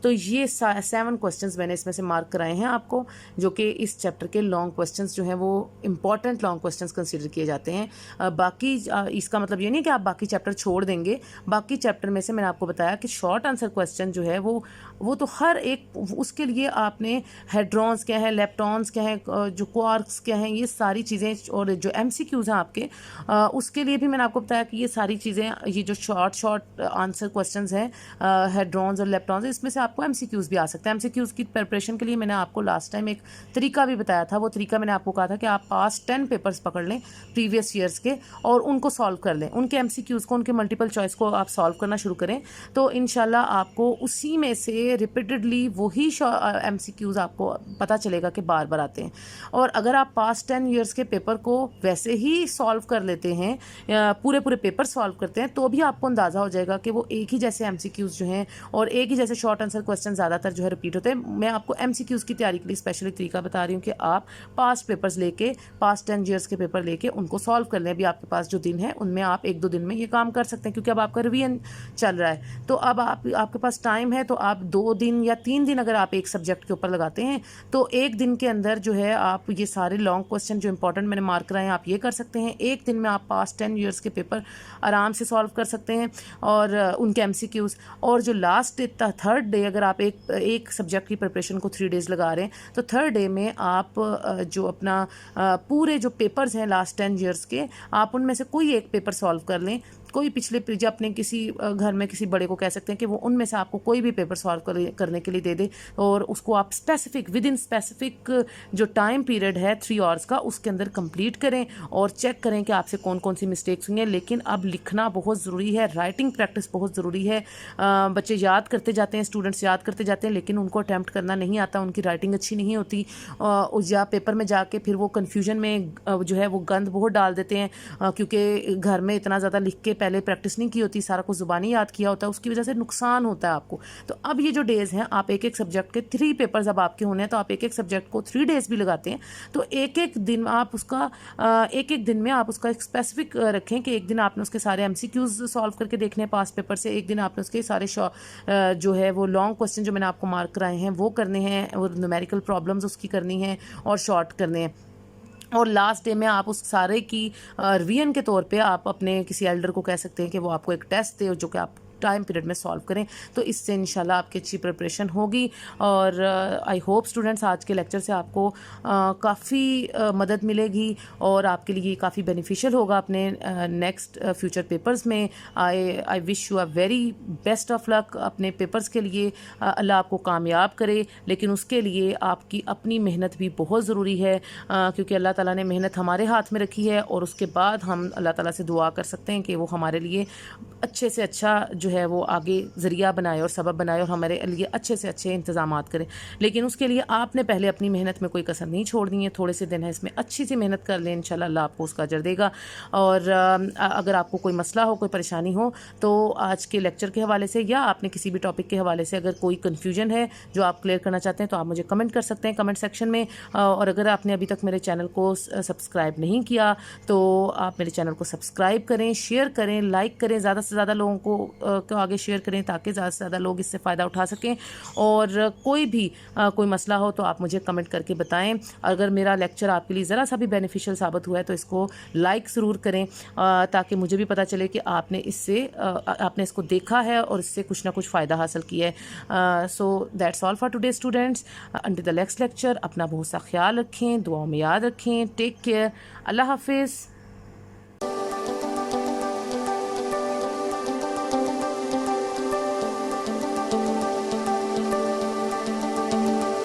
A: तो ये 7 क्वेश्चंस मैंने इसमें से मार्क कराए हैं आपको, जो कि इस चैप्टर के लॉन्ग क्वेश्चंस जो हैं वो इंपॉर्टेंट लॉन्ग क्वेश्चंस कंसीडर किए जाते हैं। बाकी इसका मतलब ये नहीं कि आप बाकी चैप्टर छोड़ देंगे। बाकी चैप्टर में से मैंने आपको बताया कि शॉर्ट आंसर क्वेश्चन जो है वो तो हर एक, उसके लिए आपने हेड्रॉन्स क्या है, लेप्टॉन्स क्या है, जो क्वार्क्स क्या हैं, ये सारी चीज़ें, और जो एमसीक्यूज़ हैं आपके उसके लिए भी मैंने आपको बताया कि ये सारी चीज़ें, ये जो शॉर्ट आंसर क्वेश्चंस हैं हेड्रॉन्स और लेप्टॉन्स, इसमें से आपको एमसीक्यूज़ भी आ सकते हैं। एमसीक्यूज़ की प्रिपरेशन के लिए मैंने आपको लास्ट टाइम एक तरीका भी बताया था। वो तरीका मैंने आपको कहा था कि आप पास 10 पेपर्स पकड़ लें प्रीवियस ईयर्स के और उनको सॉल्व कर लें, उनके एमसीक्यूज़ को, उनके मल्टीपल चॉइस को आप सॉल्व करना शुरू करें, तो इंशाल्लाह आपको उसी में से रिपीटेडली वही एमसीक्यूज़ आपको पता चलेगा कि बार बार आते हैं। और अगर आप पास 10 ईयर्स के पेपर को वैसे ही सॉल्व कर लेते हैं, पूरे पेपर सॉल्व करते हैं, तो भी आपको अंदाज़ा हो जाएगा कि वो एक ही जैसे एमसीक्यूज़ जो हैं और एक ही जैसे शॉर्ट आंसर क्वेश्चन ज़्यादातर जो है रिपीट होते हैं। मैं आपको एमसीक्यूज़ की तैयारी के लिए स्पेशली तरीका बता रही हूँ कि आप पास्ट पेपर्स लेके, पास्ट 10 ईयर्स के पेपर लेके उनको सॉल्व कर लें। अभी आपके पास जो दिन है उनमें आप 1-2 दिन में ये काम कर सकते हैं, क्योंकि अब आपका रिवीजन चल रहा है। तो अब आपके पास टाइम है, तो आप 2 दिन या 3 दिन अगर आप एक सब्जेक्ट के ऊपर लगाते हैं, तो एक दिन के अंदर जो है आप ये सारे लॉन्ग क्वेश्चन जो इंपॉर्टेंट मैंने मार्क कराए हैं आप ये कर सकते हैं। एक दिन में आप पास्ट 10 ईयर्स के पेपर आराम से सॉल्व कर सकते हैं और उनके एमसीक्यूज़। और जो लास्ट डे, थर्ड डे, अगर आप एक सब्जेक्ट की प्रिपरेशन को 3 डेज़ लगा रहे हैं, तो थर्ड डे में आप जो अपना पूरे जो पेपर्स हैं लास्ट 10 ईयर्स के, आप उनमें से कोई एक पेपर सॉल्व कर लें। कोई पिछले अपने किसी घर में किसी बड़े को कह सकते हैं कि वो उनमें से आपको कोई भी पेपर सॉल्व करने के लिए दे दे, और उसको आप स्पेसिफिक विद इन स्पेसिफिक जो टाइम पीरियड है 3 आवर्स का, उसके अंदर कंप्लीट करें और चेक करें कि आपसे कौन कौन सी मिस्टेक्स हुई हैं। लेकिन अब लिखना बहुत ज़रूरी है, राइटिंग प्रैक्टिस बहुत ज़रूरी है। बच्चे याद करते जाते हैं, स्टूडेंट्स याद करते जाते हैं, लेकिन उनको अटैम्प्ट करना नहीं आता, उनकी राइटिंग अच्छी नहीं होती, या पेपर में जाके फिर वो कन्फ्यूजन में जो है वो गंद बहुत डाल देते हैं, क्योंकि घर में इतना ज़्यादा लिख के पहले प्रैक्टिस नहीं की होती, सारा कुछ ज़ुबानी याद किया होता है, उसकी वजह से नुकसान होता है आपको। तो अब ये जो डेज़ हैं, आप एक सब्जेक्ट के 3 पेपर्स अब आपके होने हैं, तो आप एक सब्जेक्ट को 3 डेज़ भी लगाते हैं, तो एक दिन आप उसका एक दिन में आप उसका एक स्पेसिफिक रखें कि एक दिन आपने उसके सारे एमसीक्यूज़ सॉल्व करके देखने हैं पास्ट पेपर से, एक दिन आपने उसके सारे जो है वो लॉन्ग क्वेश्चन जो मैंने आपको मार्क कराए हैं वो करने हैं, और न्यूमेरिकल प्रॉब्लम्स उसकी करनी है और शॉर्ट करने हैं। और लास्ट डे में आप उस सारे की रिवीजन के तौर पे आप अपने किसी एल्डर को कह सकते हैं कि वो आपको एक टेस्ट दे जो कि आप टाइम पीरियड में सॉल्व करें, तो इससे इंशाल्लाह आपकी अच्छी प्रिपरेशन होगी। और आई होप स्टूडेंट्स आज के लेक्चर से आपको काफ़ी मदद मिलेगी और आपके लिए काफ़ी बेनिफिशियल होगा अपने नेक्स्ट फ्यूचर पेपर्स में। I wish you a very best of luck अपने पेपर्स के लिए। अल्लाह आपको कामयाब करे, लेकिन उसके लिए आपकी अपनी मेहनत भी बहुत ज़रूरी है, क्योंकि अल्लाह ताला ने मेहनत हमारे हाथ में रखी है, और उसके बाद हम अल्लाह ताला से दुआ कर सकते हैं कि वो हमारे लिए अच्छे से अच्छा जो है वो आगे ज़रिया बनाए और सबब बनाए और हमारे लिए अच्छे से अच्छे इंतज़ामात करें। लेकिन उसके लिए आपने पहले अपनी मेहनत में कोई कसर नहीं छोड़नी है। थोड़े से दिन है, इसमें अच्छी सी मेहनत कर लें, इंशाल्लाह अल्लाह आपको उसका अजर देगा। और अगर आपको कोई मसला हो, कोई परेशानी हो, तो आज के लेक्चर के हवाले से या आपने किसी भी टॉपिक के हवाले से अगर कोई कन्फ्यूजन है जो आप क्लियर करना चाहते हैं, तो आप मुझे कमेंट कर सकते हैं कमेंट सेक्शन में। और अगर आपने अभी तक मेरे चैनल को सब्सक्राइब नहीं किया, तो आप मेरे चैनल को सब्सक्राइब करें, शेयर करें, लाइक करें, ज़्यादा से ज़्यादा लोगों को आगे शेयर करें, ताकि ज़्यादा से ज़्यादा लोग इससे फ़ायदा उठा सकें। और कोई भी कोई मसला हो तो आप मुझे कमेंट करके बताएं। अगर मेरा लेक्चर आपके लिए ज़रा सा भी बेनिफिशियल साबित हुआ है, तो इसको लाइक ज़रूर करें, ताकि मुझे भी पता चले कि आपने इसको देखा है और इससे कुछ ना कुछ फ़ायदा हासिल किया है। So that's all for today students. Until the next lecture अपना बहुत सा ख्याल रखें, दुआओं में याद रखें। Take care. अल्लाह हाफिज़।